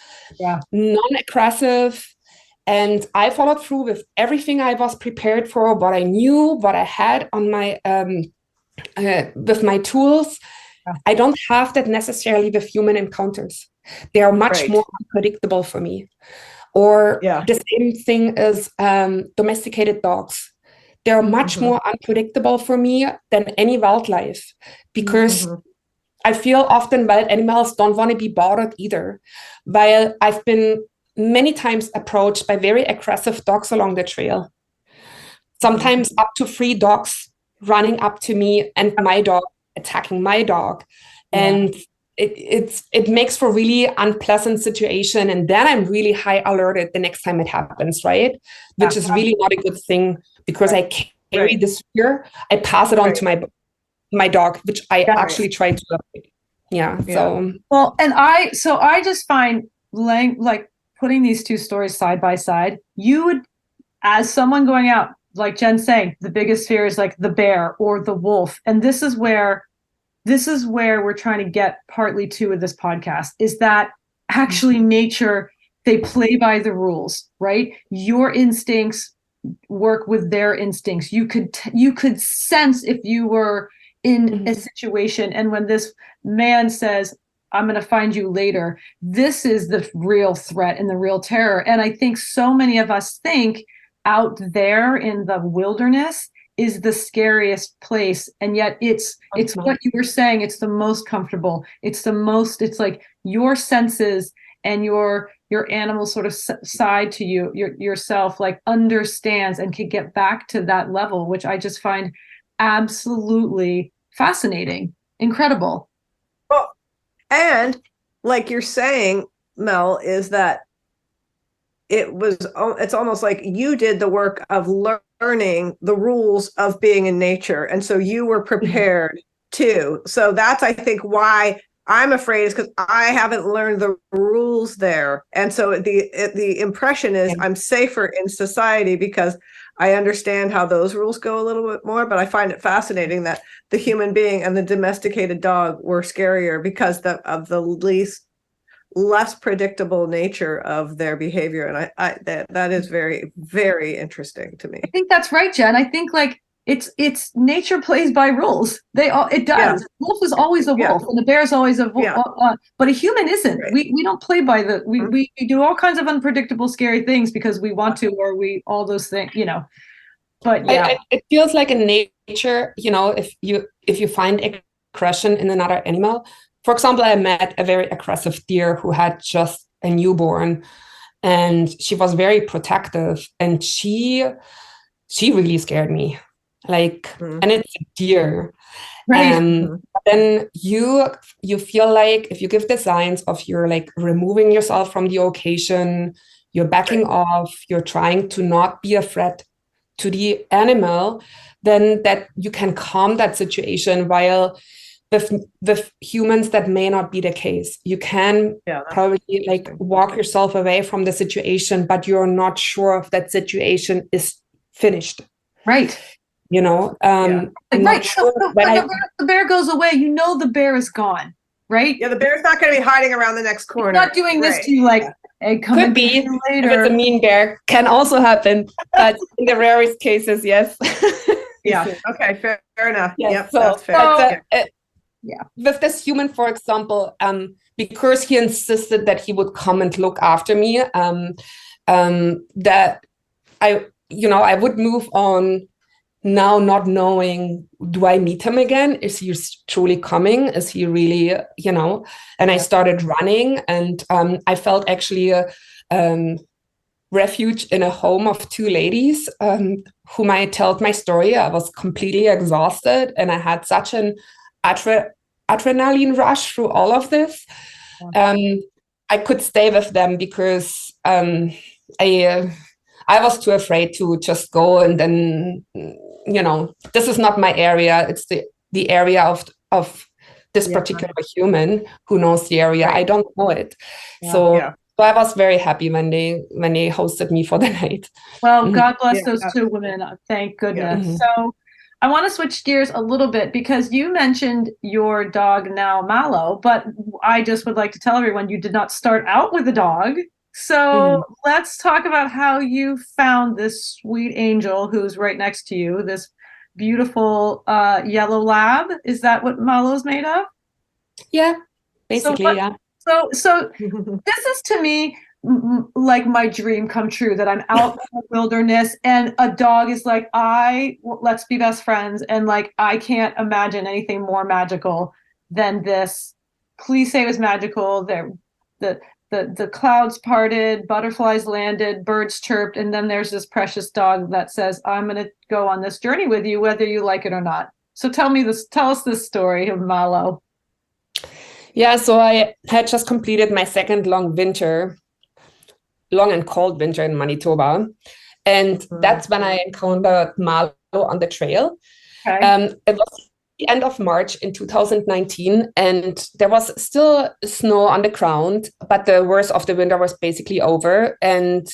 Speaker 3: non-aggressive. And I followed through with everything I was prepared for, what I knew, what I had on my with my tools. I don't have that necessarily with human encounters. They are much more unpredictable for me. Or the same thing as domesticated dogs. They're much more unpredictable for me than any wildlife, because I feel often wild animals don't want to be bothered either. While I've been many times approached by very aggressive dogs along the trail, sometimes up to 3 dogs running up to me and my dog attacking my dog. And it makes for really unpleasant situation. And then I'm really high alerted the next time it happens, right? Which is really not a good thing, because I carry this fear. I pass it on to my dog, which I actually try to avoid. So
Speaker 4: well, and I just find like putting these two stories side by side, you would, as someone going out, like Jen's saying, the biggest fear is like the bear or the wolf. And this is where we're trying to get partly to with this podcast, is that actually nature, they play by the rules, right? Your instincts work with their instincts. You could sense if you were in a situation, and when this man says, I'm going to find you later, this is the real threat and the real terror. And I think so many of us think out there in the wilderness is the scariest place, and yet it's what you were saying, it's the most comfortable, it's like your senses and your animal sort of side to you, yourself, like understands and can get back to that level, which I just find absolutely fascinating, incredible.
Speaker 2: Well, and like you're saying, Mel, is that it's almost like you did the work of learning the rules of being in nature, and so you were prepared too. So that's, I think, why I'm afraid, is because I haven't learned the rules there. And so the impression is I'm safer in society because I understand how those rules go a little bit more. But I find it fascinating that the human being and the domesticated dog were scarier because of the less predictable nature of their behavior. And that is very, very interesting to me.
Speaker 4: I think that's right, Jen. I think like it's nature plays by rules. It does. Yeah. Wolf is always a wolf, and the bear is always a wolf. But a human isn't. Right. We don't play by the. We do all kinds of unpredictable, scary things because we want to, or all those things, But
Speaker 3: it feels like in nature, if you find aggression in another animal. For example, I met a very aggressive deer who had just a newborn, and she was very protective, and she really scared me. And it's a deer.
Speaker 4: Right.
Speaker 3: Then you feel like if you give the signs of you're like removing yourself from the occasion, you're backing off, you're trying to not be a threat to the animal, then that you can calm that situation. While with humans, that may not be the case. You can probably walk yourself away from the situation, but you're not sure if that situation is finished.
Speaker 4: Right.
Speaker 3: Right.
Speaker 4: Sure when the bear goes away, the bear is gone, right?
Speaker 2: Yeah, the bear's not going to be hiding around the next corner.
Speaker 4: It's not doing this to you egg come
Speaker 3: Could
Speaker 4: and
Speaker 3: be,
Speaker 4: get you
Speaker 3: if it's
Speaker 4: later.
Speaker 3: a mean bear, can also happen, but in the rarest cases, yes.
Speaker 2: Yeah. Okay. Fair enough.
Speaker 3: Yes,
Speaker 2: Yep.
Speaker 3: so
Speaker 2: That's fair.
Speaker 3: but,
Speaker 2: Yeah.
Speaker 4: Yeah.
Speaker 3: with this human, for example, because he insisted that he would come and look after me, that I would move on now, not knowing, do I meet him again? Is he truly coming? Is he really, And I started running, and I felt actually a refuge in a home of two ladies whom I told my story. I was completely exhausted, and I had such an adrenaline rush through all of this. I could stay with them because I was too afraid to just go, and then this is not my area. It's the area of this particular human who knows the area. I don't know it. So I was very happy when they hosted me for the night.
Speaker 4: Well, God bless those two women. Thank goodness.
Speaker 3: Mhm.
Speaker 4: So I want to switch gears a little bit because you mentioned your dog now, Mallow, but I just would like to tell everyone you did not start out with a dog. So let's talk about how you found this sweet angel who's right next to you, this beautiful yellow lab. Is that what Mallow's made of?
Speaker 3: Yeah, basically, yeah.
Speaker 4: So this is to me like my dream come true, that I'm out in the wilderness and a dog is like, let's be best friends. And like, I can't imagine anything more magical than this. Please say it was magical. The clouds parted, butterflies landed, birds chirped, and then there's this precious dog that says, I'm going to go on this journey with you, whether you like it or not. So tell us this story of Mallow.
Speaker 3: Yeah, so I had just completed my second long and cold winter in Manitoba. And that's when I encountered Mallow on the trail.
Speaker 4: Okay.
Speaker 3: It was the end of March in 2019, and there was still snow on the ground, but the worst of the winter was basically over. And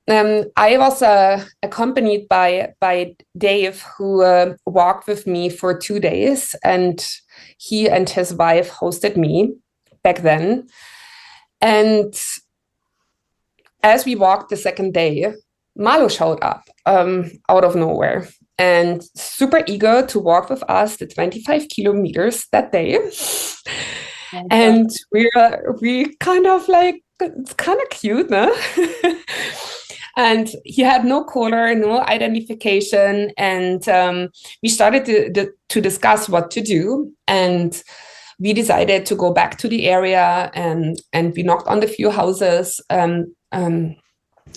Speaker 3: I was accompanied by Dave, who walked with me for 2 days, and he and his wife hosted me back then. And as we walked the second day, Mallow showed up out of nowhere and super eager to walk with us the 25 kilometers that day. And we kind of like, it's kind of cute, no? And he had no collar, no identification. And we started to discuss what to do. And we decided to go back to the area, and we knocked on the few houses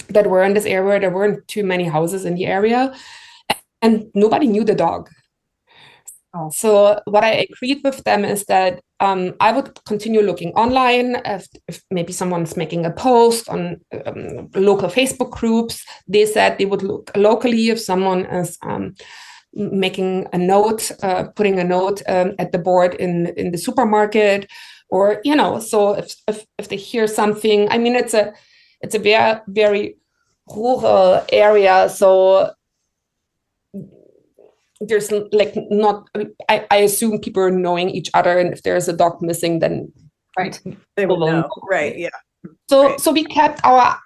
Speaker 3: that were in this area. There weren't too many houses in the area, and nobody knew the dog. Oh. So what I agreed with them is that I would continue looking online if maybe someone's making a post on local Facebook groups. They said they would look locally if someone is making a note, putting a note at the board in the supermarket, or so if they hear something. I mean, it's a very, very rural area, so there's like not. I assume people are knowing each other, and if there's a dog missing, then
Speaker 2: they will know. Right? Yeah.
Speaker 3: So we kept our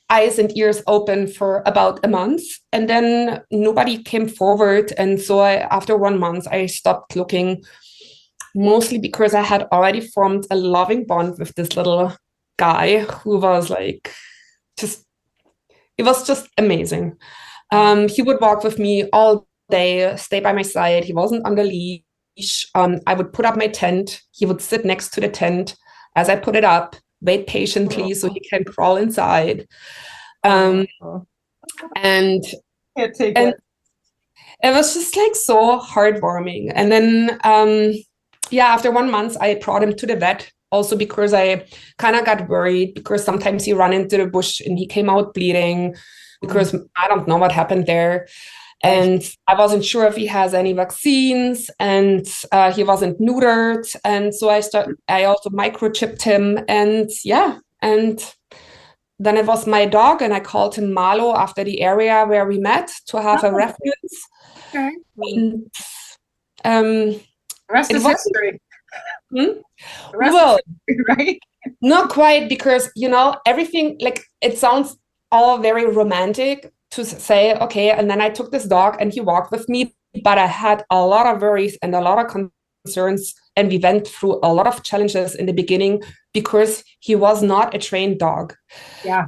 Speaker 3: eyes and ears open for about a month, and then nobody came forward. And so after 1 month, I stopped looking, mostly because I had already formed a loving bond with this little guy who was like, it was just amazing. He would walk with me all day, stay by my side. He wasn't on the leash. I would put up my tent. He would sit next to the tent as I put it up, wait patiently so he can crawl inside. And it was just like so heartwarming. And then, after 1 month, I brought him to the vet, also because I kind of got worried, because sometimes he ran into the bush and he came out bleeding, because I don't know what happened there. And I wasn't sure if he has any vaccines, and he wasn't neutered. And so I also microchipped him, and then it was my dog, and I called him Mallow after the area where we met to have a reference.
Speaker 4: Okay.
Speaker 3: And,
Speaker 4: the rest is history.
Speaker 3: Well,
Speaker 4: right?
Speaker 3: Not quite, because, everything, like, it sounds all very romantic to say, okay, and then I took this dog and he walked with me, but I had a lot of worries and a lot of concerns, and we went through a lot of challenges in the beginning because he was not a trained dog.
Speaker 4: Yeah.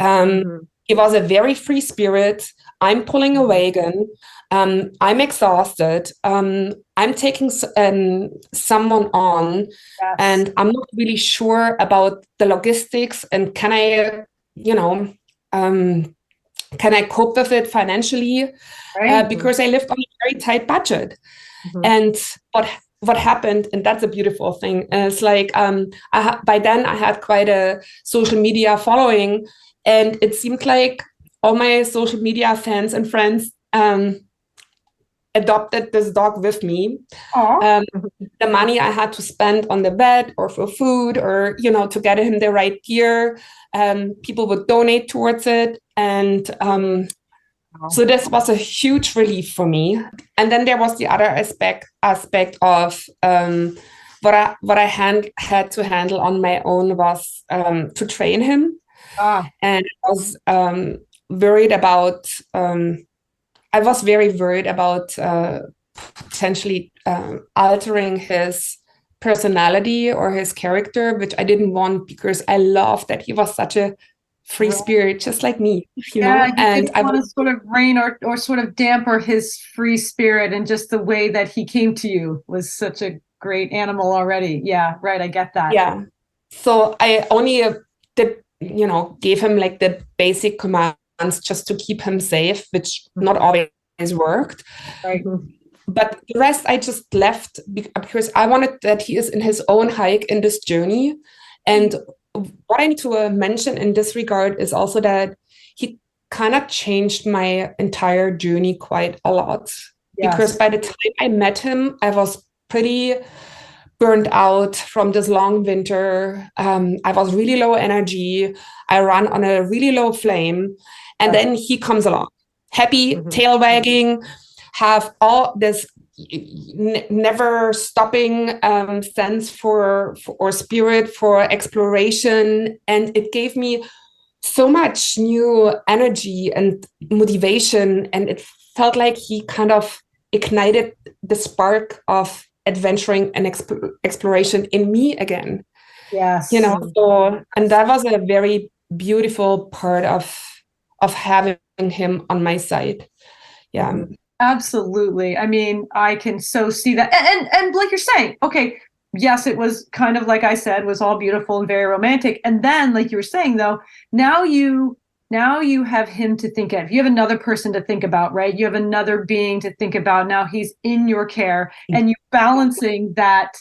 Speaker 3: He was a very free spirit. I'm pulling a wagon. I'm exhausted. I'm taking someone on,
Speaker 4: Yes.
Speaker 3: and I'm not really sure about the logistics. And can I cope with it financially?
Speaker 4: Right.
Speaker 3: Because I lived on a very tight budget.
Speaker 2: Mhm.
Speaker 3: And what happened, and that's a beautiful thing, is like by then I had quite a social media following, and it seemed like all my social media fans and friends adopted this dog with me.
Speaker 4: Aw.
Speaker 3: The money I had to spend on the vet or for food or, to get him the right gear, people would donate towards it. And so this was a huge relief for me. And then there was the other aspect of what I had to handle on my own was to train him. And I was worried about, I was very worried about potentially altering his personality or his character, which I didn't want, because I loved that he was such a free spirit, just like me,
Speaker 4: Yeah, you
Speaker 3: and
Speaker 4: didn't want to sort of rein or sort of damper his free spirit, and just the way that he came to you was such a great animal already. Yeah, right. I get that.
Speaker 3: Yeah. So I only gave him like the basic commands just to keep him safe, which not always worked.
Speaker 4: Right.
Speaker 3: But the rest I just left because I wanted that he is in his own hike in this journey. And what I need to mention in this regard is also that he kind of changed my entire journey quite a lot.
Speaker 4: Yes.
Speaker 3: Because by the time I met him, I was pretty burned out from this long winter. I was really low energy. I ran on a really low flame. And then he comes along, happy, tail wagging, have all this never stopping sense for or spirit for exploration. And it gave me so much new energy and motivation. And it felt like he kind of ignited the spark of adventuring and exploration in me again.
Speaker 4: Yes.
Speaker 3: So, and that was a very beautiful part of having him on my side. Yeah.
Speaker 4: Absolutely. I mean, I can so see that. And like you're saying, okay, yes, it was kind of, like I said, was all beautiful and very romantic. And then, like you were saying, though, now you have him to think of. You have another person to think about, right? You have another being to think about. Now he's in your care, and you're balancing that.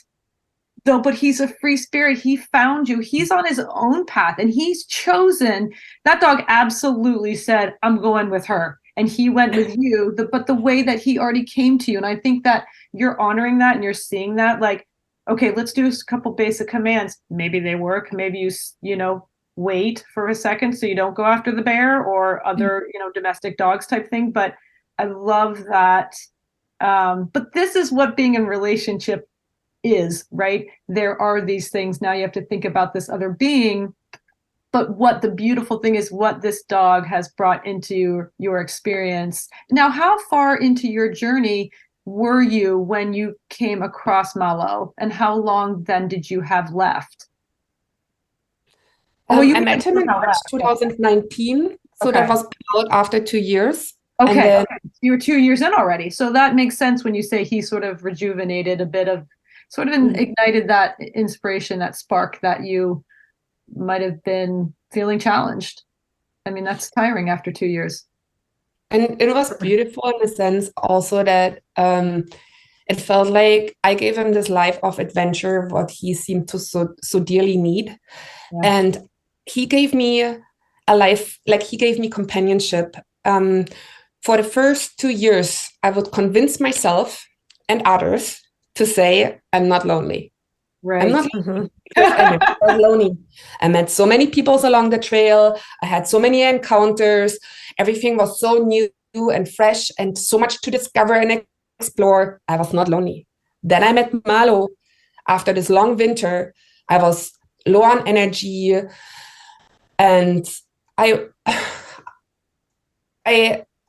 Speaker 4: Though, but he's a free spirit. He found you. He's on his own path, and he's chosen. That dog absolutely said, "I'm going with her." And he went with you, but the way that he already came to you. And I think that you're honoring that, and you're seeing that, like, okay, let's do a couple basic commands. Maybe they work. Maybe you wait for a second so you don't go after the bear or other, domestic dogs type thing. But I love that. But this is what being in relationship is, right? There are these things. Now you have to think about this other being. But what the beautiful thing is, what this dog has brought into your experience. Now, how far into your journey were you when you came across Malo, and how long then did you have left?
Speaker 3: I met him in March 2019, so that was about after 2 years.
Speaker 4: Okay, you were 2 years in already, so that makes sense when you say he sort of rejuvenated a bit of, sort of ignited that inspiration, that spark that you might have been feeling challenged. I mean, that's tiring after 2 years.
Speaker 3: And it was beautiful in the sense also that it felt like I gave him this life of adventure, what he seemed to so dearly need. Yeah. And he gave me a life, like he gave me companionship. For the first 2 years, I would convince myself and others to say, I'm not lonely.
Speaker 4: Right.
Speaker 3: I'm not lonely. I was lonely. I met so many people along the trail. I had so many encounters. Everything was so new and fresh and so much to discover and explore. I was not lonely. Then I met Malo. After this long winter, I was low on energy. And I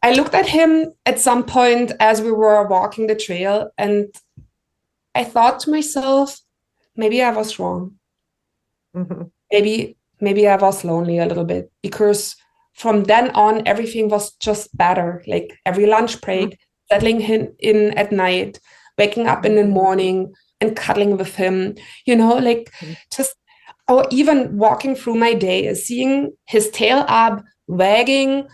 Speaker 3: I looked at him at some point as we were walking the trail, and I thought to myself, maybe I was wrong.
Speaker 2: Mm-hmm.
Speaker 3: Maybe I was lonely a little bit, because from then on everything was just better. Like every lunch break, settling in at night, waking up in the morning and cuddling with him, like just, or even walking through my day, seeing his tail up, wagging,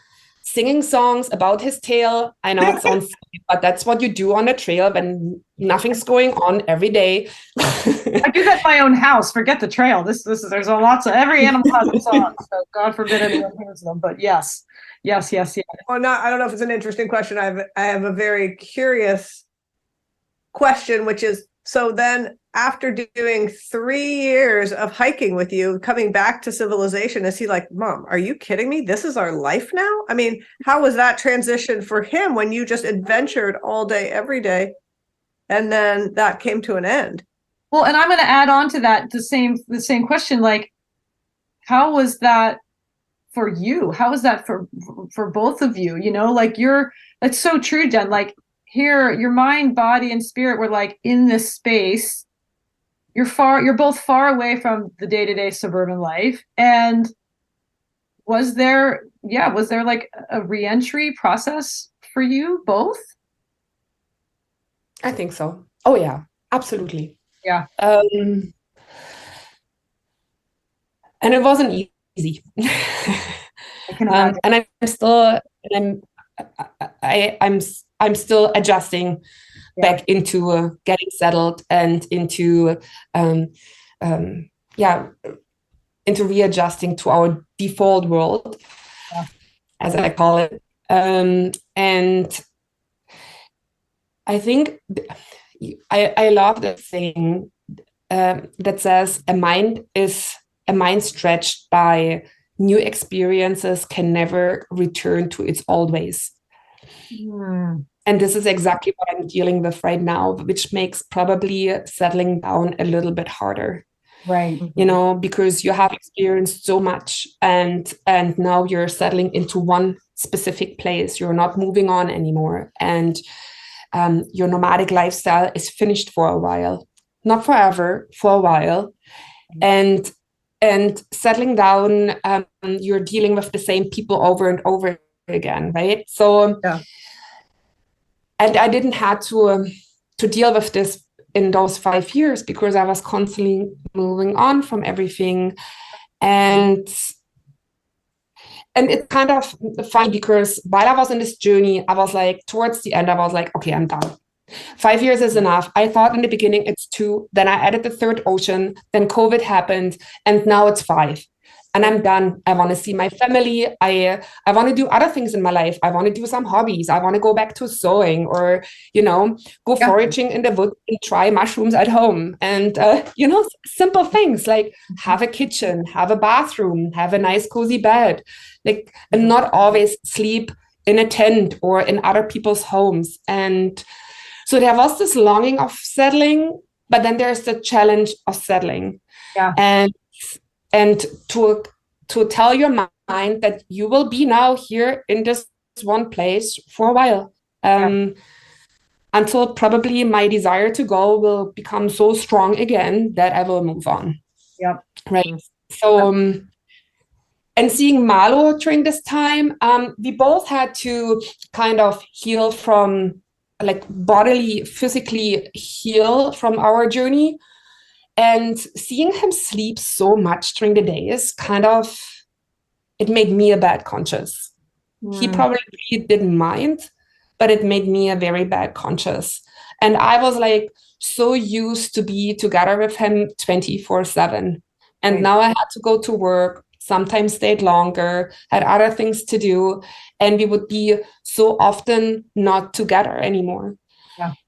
Speaker 3: singing songs about his tail. I know it sounds silly, but that's what you do on a trail when nothing's going on every day.
Speaker 4: I do that in my own house. Forget the trail. This is there's a lots of every animal has a song. So God forbid anyone hears them. But yes.
Speaker 2: Well, I don't know if it's an interesting question. I have a very curious question, which is, so then after doing 3 years of hiking with you, coming back to civilization, is he like, Mom, are you kidding me? This is our life now? I mean, how was that transition for him when you just adventured all day, every day, and then that came to an end?
Speaker 4: Well, and I'm going to add on to that the same question. Like, how was that for you? How was that for both of you? Like it's so true, Jen. Like here, your mind, body, and spirit were like in this space. You're both far away from the day-to-day suburban life. And was there like a re-entry process for you both?
Speaker 3: I think so. Oh yeah, absolutely.
Speaker 4: Yeah.
Speaker 3: And it wasn't easy.
Speaker 4: I can imagine.
Speaker 3: And I'm still adjusting back into getting settled and into into readjusting to our default world, as I call it. And I think I love that thing that says a mind stretched by new experiences can never return to its old ways. And this is exactly what I'm dealing with right now, which makes probably settling down a little bit harder.
Speaker 4: Right.
Speaker 3: Because you have experienced so much, and now you're settling into one specific place. You're not moving on anymore. And your nomadic lifestyle is finished for a while, not forever, for a while. And settling down, you're dealing with the same people over and over again, right? So, and I didn't have to deal with this in those 5 years, because I was constantly moving on from everything. And it's kind of funny, because while I was in this journey, I was like, towards the end, I was like, okay, I'm done. 5 years is enough. I thought in the beginning it's 2, then I added the 3rd ocean, then COVID happened, and now it's 5. And I'm done. I want to see my family. I want to do other things in my life. I want to do some hobbies. I want to go back to sewing, or, go foraging in the woods and try mushrooms at home. And, simple things like have a kitchen, have a bathroom, have a nice cozy bed, and not always sleep in a tent or in other people's homes. And so there was this longing of settling, but then there's the challenge of settling.
Speaker 4: Yeah.
Speaker 3: And to tell your mind that you will be now here in this one place for a while, until probably my desire to go will become so strong again that I will move on.
Speaker 4: Yep.
Speaker 3: Right. So, and seeing Malo during this time, we both had to kind of heal from, bodily, physically heal from our journey. And seeing him sleep so much during the day is it made me a bad conscious. He probably didn't mind, but it made me a very bad conscious. And I was so used to be together with him 24/7. And now I had to go to work, sometimes stayed longer, had other things to do. And we would be so often not together anymore.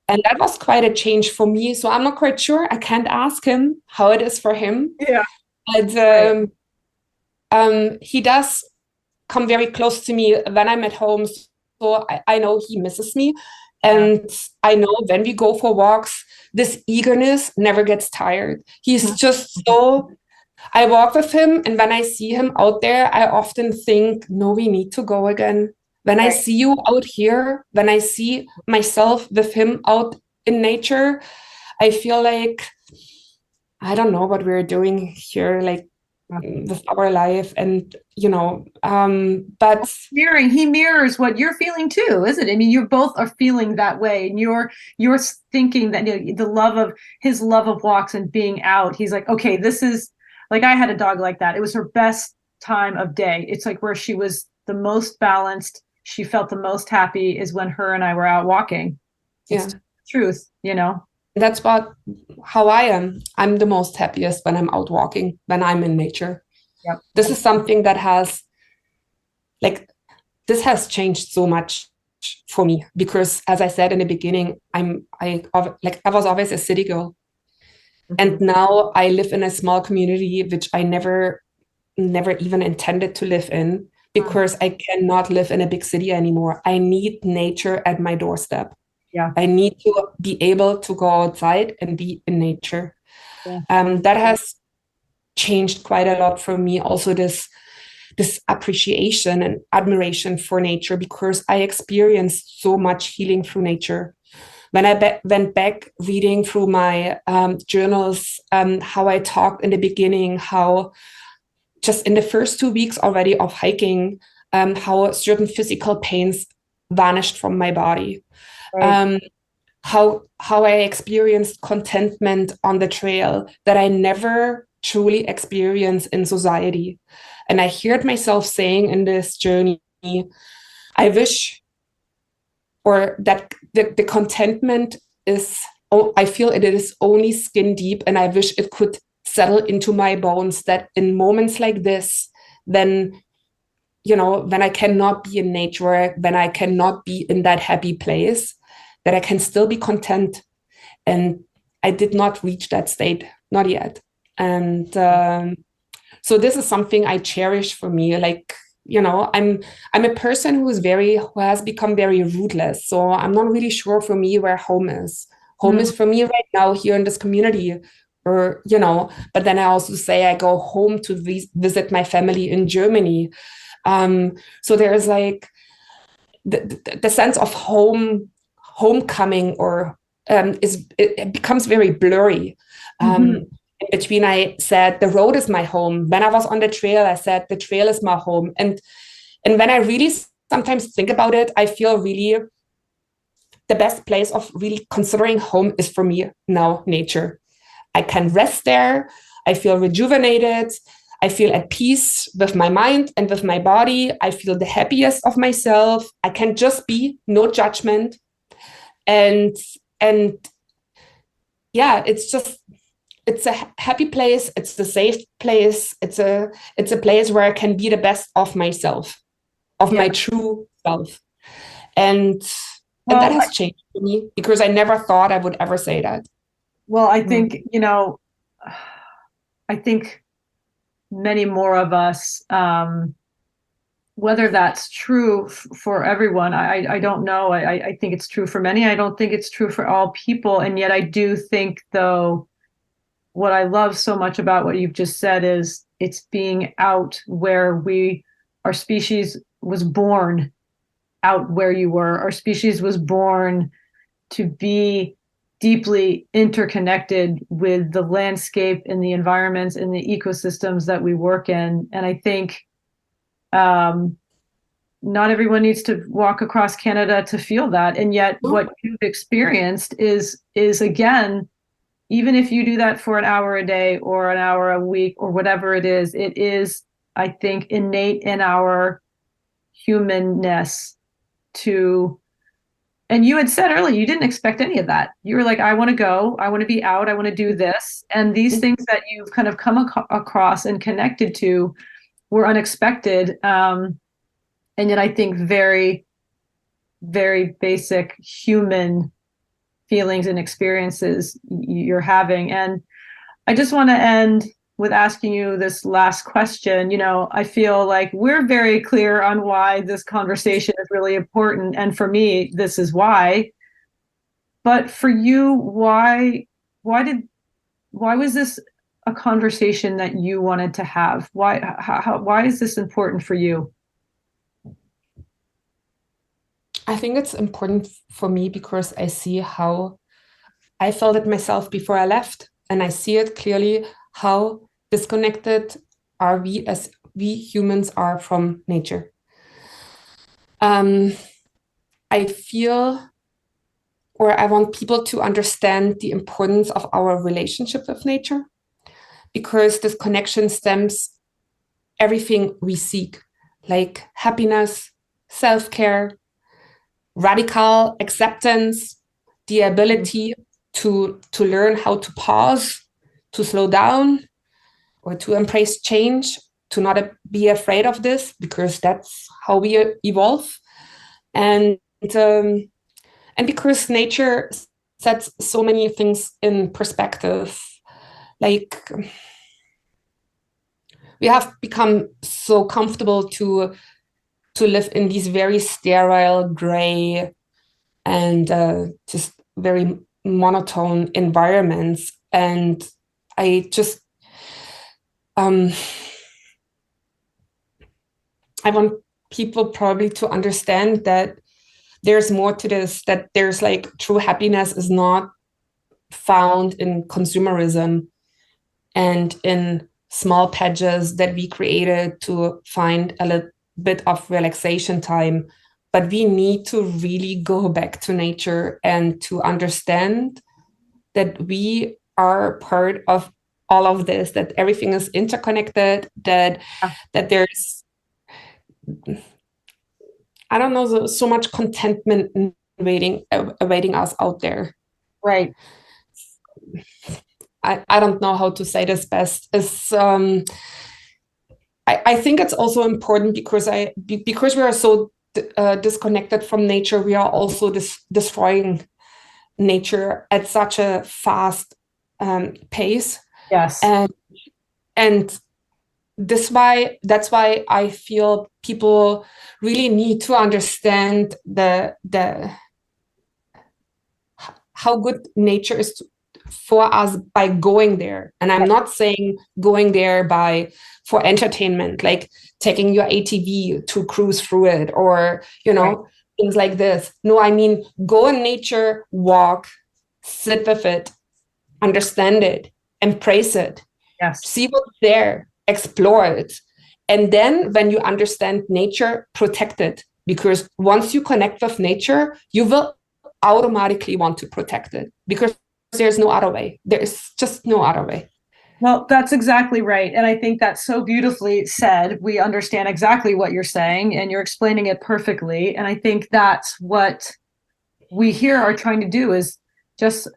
Speaker 3: And that was quite a change for me. So I'm not quite sure. I can't ask him how it is for him.
Speaker 2: Yeah.
Speaker 3: But he does come very close to me when I'm at home. So I know he misses me. And I know when we go for walks, this eagerness never gets tired. He's just so I walk with him, and when I see him out there, I often think, no, we need to go again. When I
Speaker 2: Right.
Speaker 3: see you out here, when I see myself with him out in nature, I feel like I don't know what we're doing here, like with our life, and but
Speaker 4: He mirrors what you're feeling too, isn't it? I mean, you both are feeling that way, and you're thinking that, the love of his love of walks and being out. He's like, okay, this is like, I had a dog like that. It was her best time of day. It's like where she was the most balanced, she felt the most happy is when her and I were out walking.
Speaker 3: yeah,
Speaker 4: It's truth,
Speaker 3: that's about how I am. I'm the most happiest when I'm out walking, when I'm in nature.
Speaker 4: Yep.
Speaker 3: This is something that has like this has changed so much for me, because as I said in the beginning, I was always a city girl. And now I live in a small community which I never even intended to live in, because I cannot live in a big city anymore. I need nature at my doorstep.
Speaker 4: Yeah.
Speaker 3: I need to be able to go outside and be in nature.
Speaker 4: Yeah.
Speaker 3: That has changed quite a lot for me. Also, this appreciation and admiration for nature, because I experienced so much healing through nature. When I went back reading through my journals, how I talked in the beginning, how just in the first 2 weeks already of hiking, how certain physical pains vanished from my body.
Speaker 4: Right.
Speaker 3: How I experienced contentment on the trail that I never truly experienced in society. And I heard myself saying in this journey, I wish, or that the contentment is, I feel it is only skin deep, and I wish it could settle into my bones, that in moments like this, then, when I cannot be in nature, when I cannot be in that happy place, that I can still be content. And I did not reach that state, not yet. And so this is something I cherish for me. Like, I'm a person who has become very rootless. So I'm not really sure for me where home is. Home is for me right now here in this community, or, but then I also say I go home to visit my family in Germany. So there's like the sense of homecoming, or it becomes very blurry. In between, I said the road is my home. When I was on the trail, I said the trail is my home. And when I really sometimes think about it, I feel really the best place of really considering home is for me now nature. I can rest there. I feel rejuvenated. I feel at peace with my mind and with my body. I feel the happiest of myself. I can just be, no judgment. And yeah, it's a happy place. It's a safe place. It's a place where I can be the best of myself, of my true self. And that has changed for me, because I never thought I would ever say that.
Speaker 4: Well, I think, I think many more of us, whether that's true for everyone, I don't know. I think it's true for many. I don't think it's true for all people. And yet I do think, though, what I love so much about what you've just said is it's being out where our species was born, out where you were. Our species was born to be deeply interconnected with the landscape and the environments and the ecosystems that we work in. And I think not everyone needs to walk across Canada to feel that. And yet what you've experienced is again, even if you do that for an hour a day or an hour a week or whatever it is, I think, innate in our humanness to, and you had said earlier, you didn't expect any of that. You were like, I want to go, I want to be out, I want to do this. And these things that you've kind of come across and connected to were unexpected. And yet I think very, very basic human feelings and experiences you're having. And I just want to end with asking you this last question. I feel like we're very clear on why this conversation is really important. And for me, this is why. But for you, why was this a conversation that you wanted to have? Why is this important for you?
Speaker 3: I think it's important for me because I see how I felt it myself before I left, and I see it clearly how disconnected are we as we humans are from nature. I feel, or I want people to understand the importance of our relationship with nature, because this connection stems everything we seek, like happiness, self-care, radical acceptance, the ability to learn how to pause, to slow down, or to embrace change, to not be afraid of this, because that's how we evolve. And because nature sets so many things in perspective, like we have become so comfortable to live in these very sterile, gray, and just very monotone environments. And I just I want people probably to understand that there's more to this, that there's like true happiness is not found in consumerism and in small patches that we created to find a little bit of relaxation time. But we need to really go back to nature and to understand that we are part of all of this, that everything is interconnected, that there's, I don't know, so much contentment awaiting us out there.
Speaker 4: Right.
Speaker 3: I don't know how to say this best. I think it's also important because we are so disconnected from nature. We are also destroying nature at such a fast pace.
Speaker 4: Yes.
Speaker 3: And that's why I feel people really need to understand the how good nature is for us by going there. And I'm not saying going there for entertainment, like taking your ATV to cruise through it, or things like this. No, I mean, go in nature, walk, sit with it, understand it, embrace it, see what's there, explore it. And then when you understand nature, protect it. Because once you connect with nature, you will automatically want to protect it, because there's no other way. There's just no other way.
Speaker 4: Well, that's exactly right. And I think that's so beautifully said. We understand exactly what you're saying, and you're explaining it perfectly. And I think that's what we here are trying to do, is just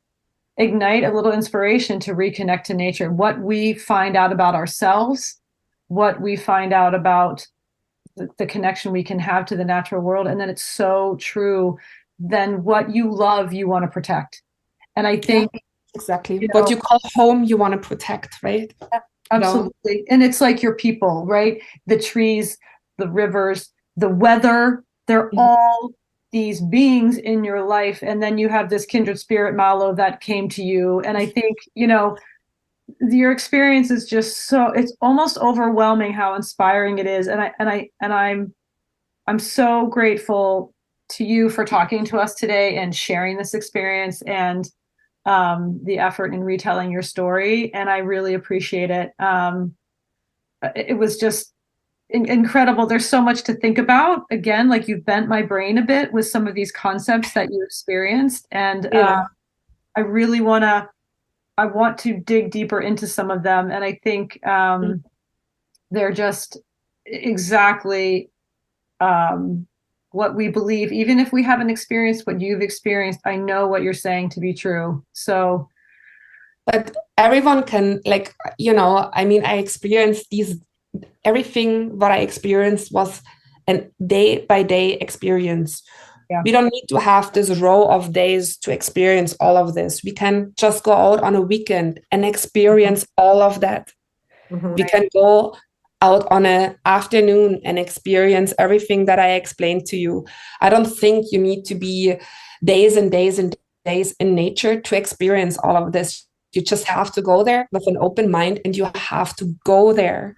Speaker 4: ignite a little inspiration to reconnect to nature. What we find out about ourselves, what we find out about the connection we can have to the natural world. And then it's so true. Then what you love, you want to protect. And I think
Speaker 3: exactly what you call home, you want to protect, right?
Speaker 4: Absolutely. And it's like your people, right? The trees, the rivers, the weather, they're all these beings in your life. And then you have this kindred spirit, Malo, that came to you. And I think, your experience is just it's almost overwhelming how inspiring it is. And I'm so grateful to you for talking to us today and sharing this experience and the effort in retelling your story. And I really appreciate it. It was just incredible. There's so much to think about. Again, like, you've bent my brain a bit with some of these concepts that you experienced. And I really want to dig deeper into some of them. And I think they're just exactly what we believe. Even if we haven't experienced what you've experienced, I know what you're saying to be true. So,
Speaker 3: but everyone can, I mean, I experienced everything what I experienced was a day by day experience. We don't need to have this row of days to experience all of this. We can just go out on a weekend and experience all of that. We can go out on an afternoon and experience everything that I explained to you. I don't think you need to be days and days and days in nature to experience all of this. You just have to go there with an open mind, and you have to go there.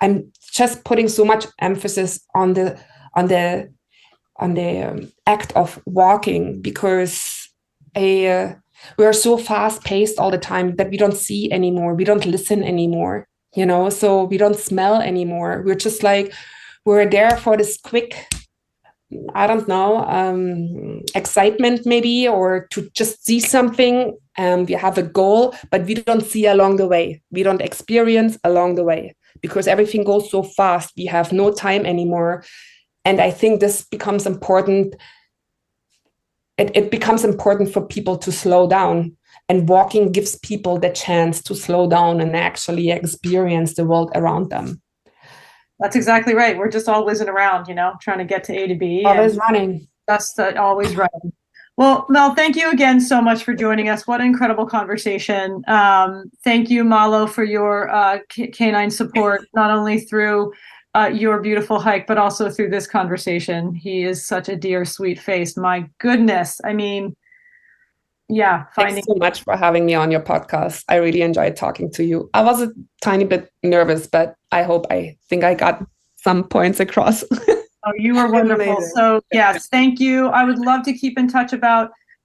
Speaker 3: I'm just putting so much emphasis on the act of walking, because we are so fast paced all the time that we don't see anymore. We don't listen anymore, so we don't smell anymore. We're just like, we're there for this quick, I don't know, excitement maybe, or to just see something. We have a goal, but we don't see along the way. We don't experience along the way, because everything goes so fast. We have no time anymore. And I think this becomes important. It becomes important for people to slow down. And walking gives people the chance to slow down and actually experience the world around them.
Speaker 4: That's exactly right. We're just all whizzing around, trying to get to A to B.
Speaker 3: Always running.
Speaker 4: Just always running. Well, Mel, thank you again so much for joining us. What an incredible conversation. Thank you, Malo, for your canine support, not only through your beautiful hike, but also through this conversation. He is such a dear, sweet face. My goodness. I mean, yeah.
Speaker 3: Thanks so much for having me on your podcast. I really enjoyed talking to you. I was a tiny bit nervous, but I think I got some points across.
Speaker 4: Oh, you are wonderful. So yes, thank you. I would love to keep in touch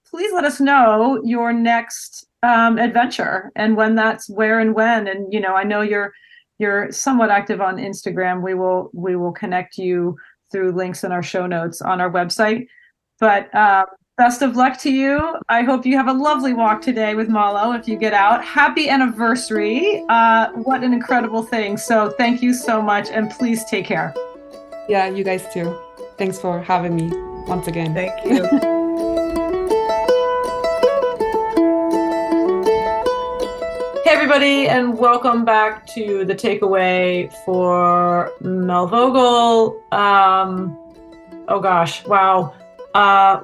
Speaker 4: please let us know your next adventure and where and when. And, I know you're somewhat active on Instagram. We will connect you through links in our show notes on our website, but best of luck to you. I hope you have a lovely walk today with Malo if you get out. Happy anniversary. What an incredible thing. So thank you so much, and please take care.
Speaker 3: Yeah, you guys too. Thanks for having me once again.
Speaker 2: Thank you.
Speaker 1: Hey everybody, and welcome back to the takeaway for Mel Vogel. Oh gosh, wow.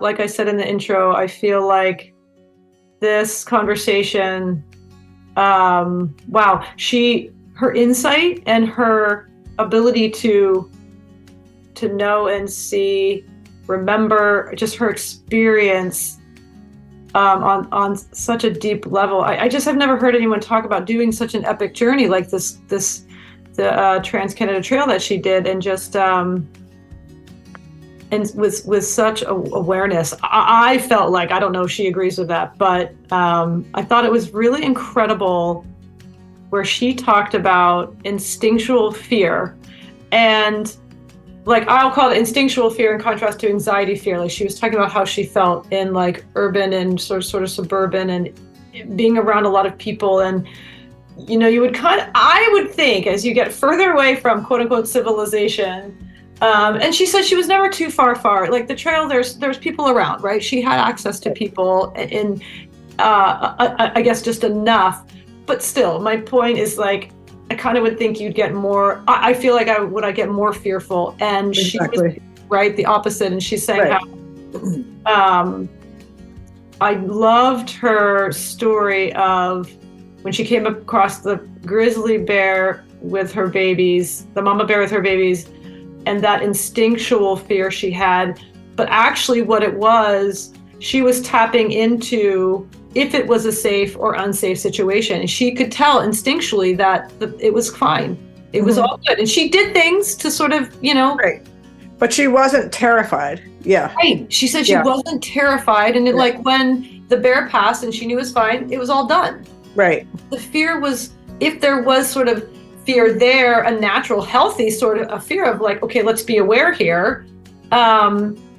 Speaker 1: Like I said in the intro, I feel like this conversation, wow, her insight and her ability to know and see, remember, just her experience on such a deep level. I just have never heard anyone talk about doing such an epic journey like the Trans-Canada Trail that she did, and just and with such awareness. I felt like, I don't know if she agrees with that, but I thought it was really incredible where she talked about instinctual fear, and like, I'll call it instinctual fear in contrast to anxiety fear. Like, she was talking about how she felt in like urban and sort of suburban and being around a lot of people. And, I would think as you get further away from quote unquote civilization, and she said she was never too far. Like the trail, there's people around, right? She had access to people in, I guess just enough, but still my point is like, I kind of would think you'd get more, I feel like I get more fearful. And
Speaker 2: Exactly.
Speaker 1: She was, right, the opposite. And she's saying
Speaker 2: Right.
Speaker 1: how I loved her story of when she came across the grizzly bear with her babies, the mama bear with her babies, and that instinctual fear she had. But actually what it was, she was tapping into if it was a safe or unsafe situation. And she could tell instinctually that it was fine. It was all good. And she did things to sort of,
Speaker 2: Right. But she wasn't terrified. Yeah.
Speaker 1: Right. She said she wasn't terrified. And like when the bear passed and she knew it was fine, it was all done.
Speaker 2: Right.
Speaker 1: The fear was, if there was sort of fear there, a natural, healthy sort of a fear of like, okay, let's be aware here.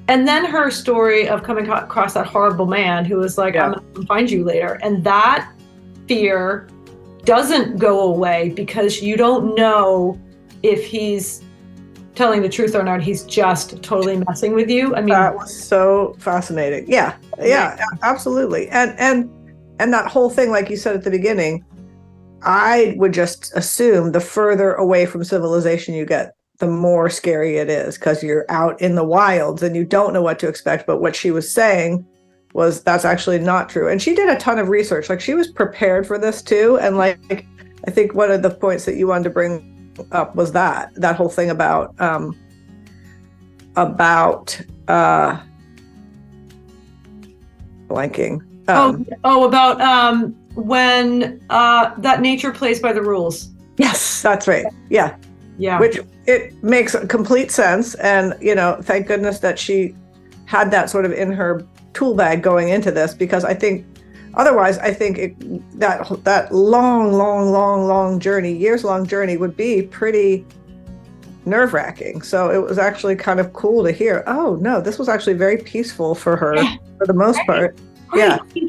Speaker 1: And then her story of coming across that horrible man who was like, I'm going to find you later. And that fear doesn't go away because you don't know if he's telling the truth or not. He's just totally messing with you. I mean,
Speaker 2: that was so fascinating. Yeah, absolutely. And that whole thing, like you said at the beginning, I would just assume the further away from civilization you get, the more scary it is because you're out in the wilds and you don't know what to expect. But what she was saying was that's actually not true. And she did a ton of research. Like, she was prepared for this too. And like, I think one of the points that you wanted to bring up was that whole thing about blanking.
Speaker 1: about when that nature plays by the rules.
Speaker 2: Yes, that's right. Yeah.
Speaker 1: Yeah.
Speaker 2: Which it makes complete sense. And, thank goodness that she had that sort of in her tool bag going into this, because I think otherwise, that long journey, years-long journey would be pretty nerve-wracking. So it was actually kind of cool to hear, oh, no, this was actually very peaceful for her for the most part.
Speaker 1: Right.
Speaker 2: Yeah.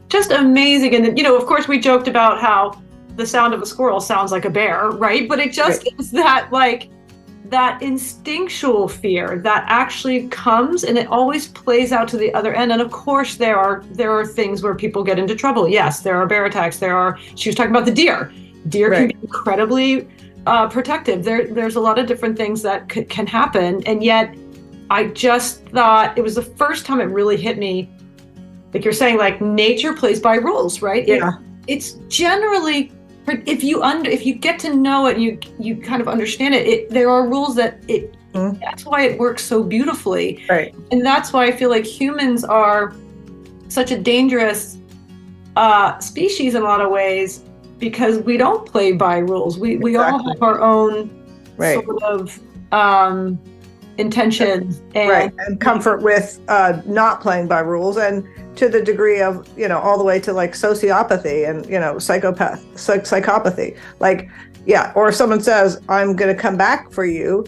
Speaker 1: Just amazing. And then, of course, we joked about how the sound of a squirrel sounds like a bear, right? But it just is that instinctual fear that actually comes, and it always plays out to the other end. And of course, there are things where people get into trouble. Yes, there are bear attacks. She was talking about the deer. Deer can be incredibly protective. There's a lot of different things that can happen. And yet, I just thought it was the first time it really hit me. Like you're saying, like nature plays by rules, right?
Speaker 2: Yeah.
Speaker 1: It's generally, if you get to know it, you kind of understand it. There are rules that's why it works so beautifully.
Speaker 2: Right.
Speaker 1: And that's why I feel like humans are such a dangerous species in a lot of ways, because we don't play by rules. We all have our own sort of intentions
Speaker 2: and comfort with not playing by rules, and to the degree of all the way to like sociopathy and psychopathy, or if someone says I'm going to come back for you,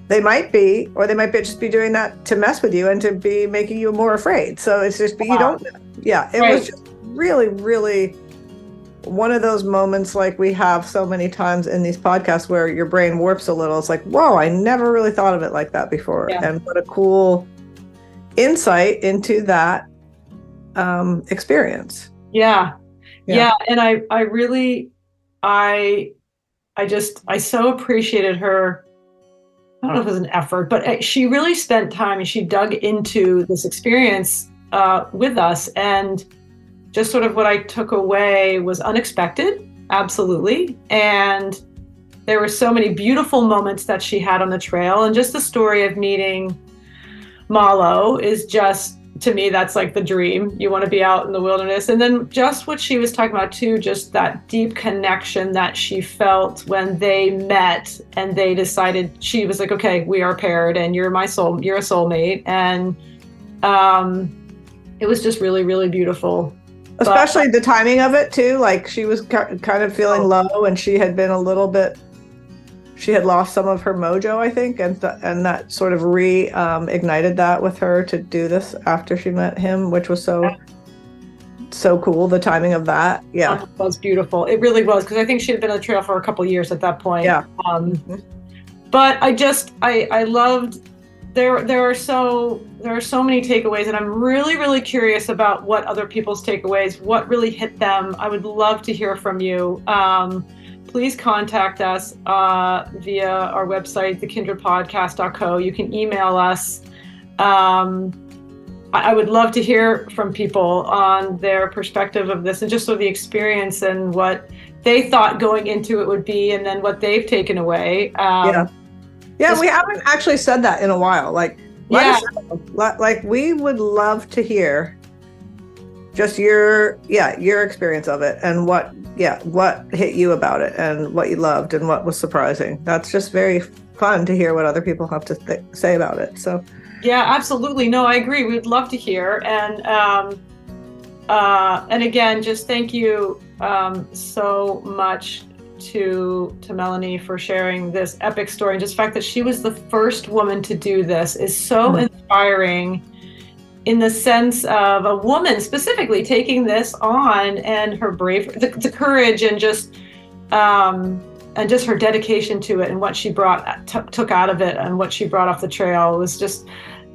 Speaker 2: they might just be doing that to mess with you and to be making you more afraid. So it's just you don't it was just really, really one of those moments like we have so many times in these podcasts where your brain warps a little. It's like, whoa, I never really thought of it like that before. And what a cool insight into that experience.
Speaker 1: Yeah. And I really, I so appreciated her. I don't know if it was an effort, but she really spent time and she dug into this experience with us. And just sort of what I took away was unexpected. Absolutely. And there were so many beautiful moments that she had on the trail. And just the story of meeting Malo is just, to me, that's like the dream. You want to be out in the wilderness. And then just what she was talking about too, just that deep connection that she felt when they met and they decided, she was like, okay, we are paired and you're a soulmate. And it was just really, really beautiful.
Speaker 2: Especially the timing of it too. Like she was kind of feeling low, and she had been she had lost some of her mojo, I think, and that sort of ignited that with her to do this after she met him, which was so cool. The timing of that,
Speaker 1: it was beautiful. It really was, because I think she had been on the trail for a couple of years at that point. But I loved. There are so many takeaways, and I'm really, really curious about what other people's takeaways, what really hit them. I would love to hear from you. Please contact us via our website, thekindredpodcast.co. You can email us. I would love to hear from people on their perspective of this and just sort of the experience and what they thought going into it would be, and then what they've taken away.
Speaker 2: We haven't actually said that in a while. Let us know. Like we would love to hear just your experience of it, and what hit you about it, and what you loved, and what was surprising. That's just very fun to hear what other people have to say about it. So
Speaker 1: absolutely. No, I agree. We'd love to hear. And again, just thank you so much to Melanie for sharing this epic story. And just the fact that she was the first woman to do this is so inspiring, in the sense of a woman specifically taking this on, and her bravery, the courage, and just her dedication to it, and what she took out of it, and what she brought off the trail was just,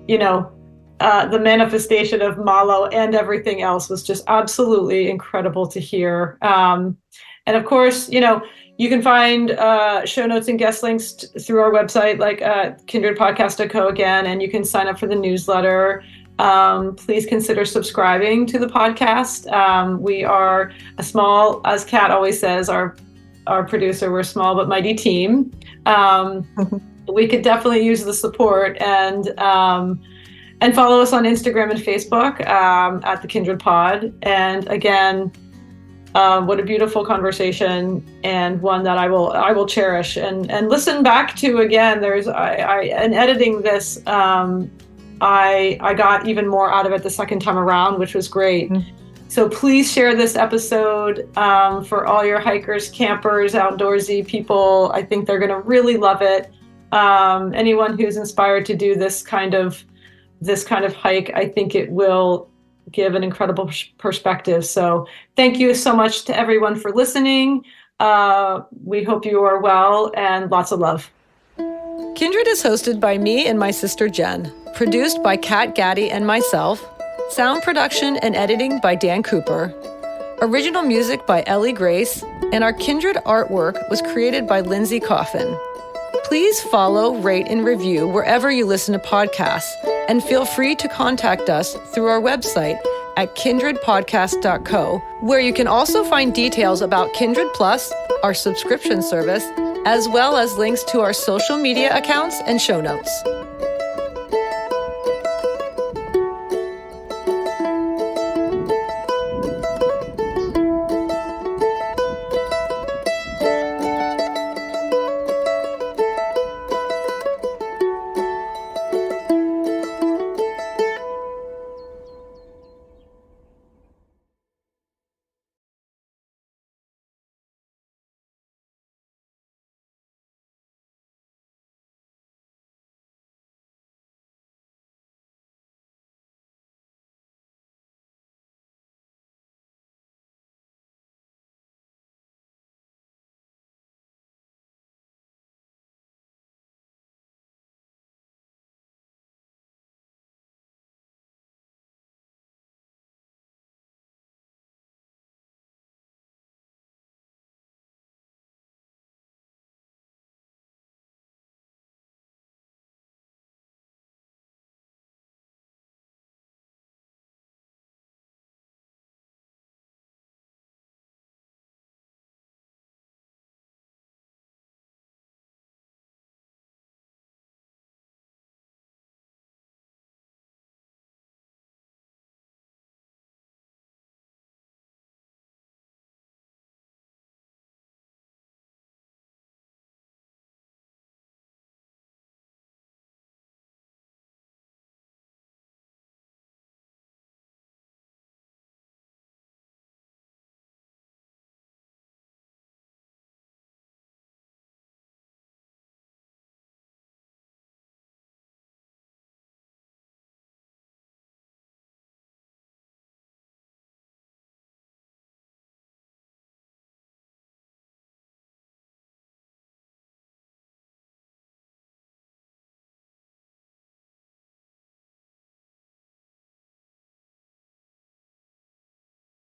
Speaker 1: the manifestation of Malo and everything else was just absolutely incredible to hear. And of course, you can find show notes and guest links through our website, like kindredpodcast.co again, and you can sign up for the newsletter. Please consider subscribing to the podcast. We are a small, as Kat always says, our producer, we're a small but mighty team. We could definitely use the support, and And follow us on Instagram and Facebook at the Kindred Pod. And again, what a beautiful conversation, and one that I will cherish and listen back to again. In editing this, I got even more out of it the second time around, which was great. Mm-hmm. So please share this episode for all your hikers, campers, outdoorsy people. I think they're going to really love it. Anyone who's inspired to do this kind of hike, I think it will give an incredible perspective. So thank you so much to everyone for listening. We hope you are well, and lots of love.
Speaker 5: Kindred is hosted by me and my sister Jen, produced by Kat Gaddy and myself, sound production and editing by Dan Cooper, original music by Ellie Grace, and our Kindred artwork was created by Lindsay Coffin. Please follow, rate, and review wherever you listen to podcasts, and feel free to contact us through our website at kindredpodcast.co, where you can also find details about Kindred Plus, our subscription service, as well as links to our social media accounts and show notes.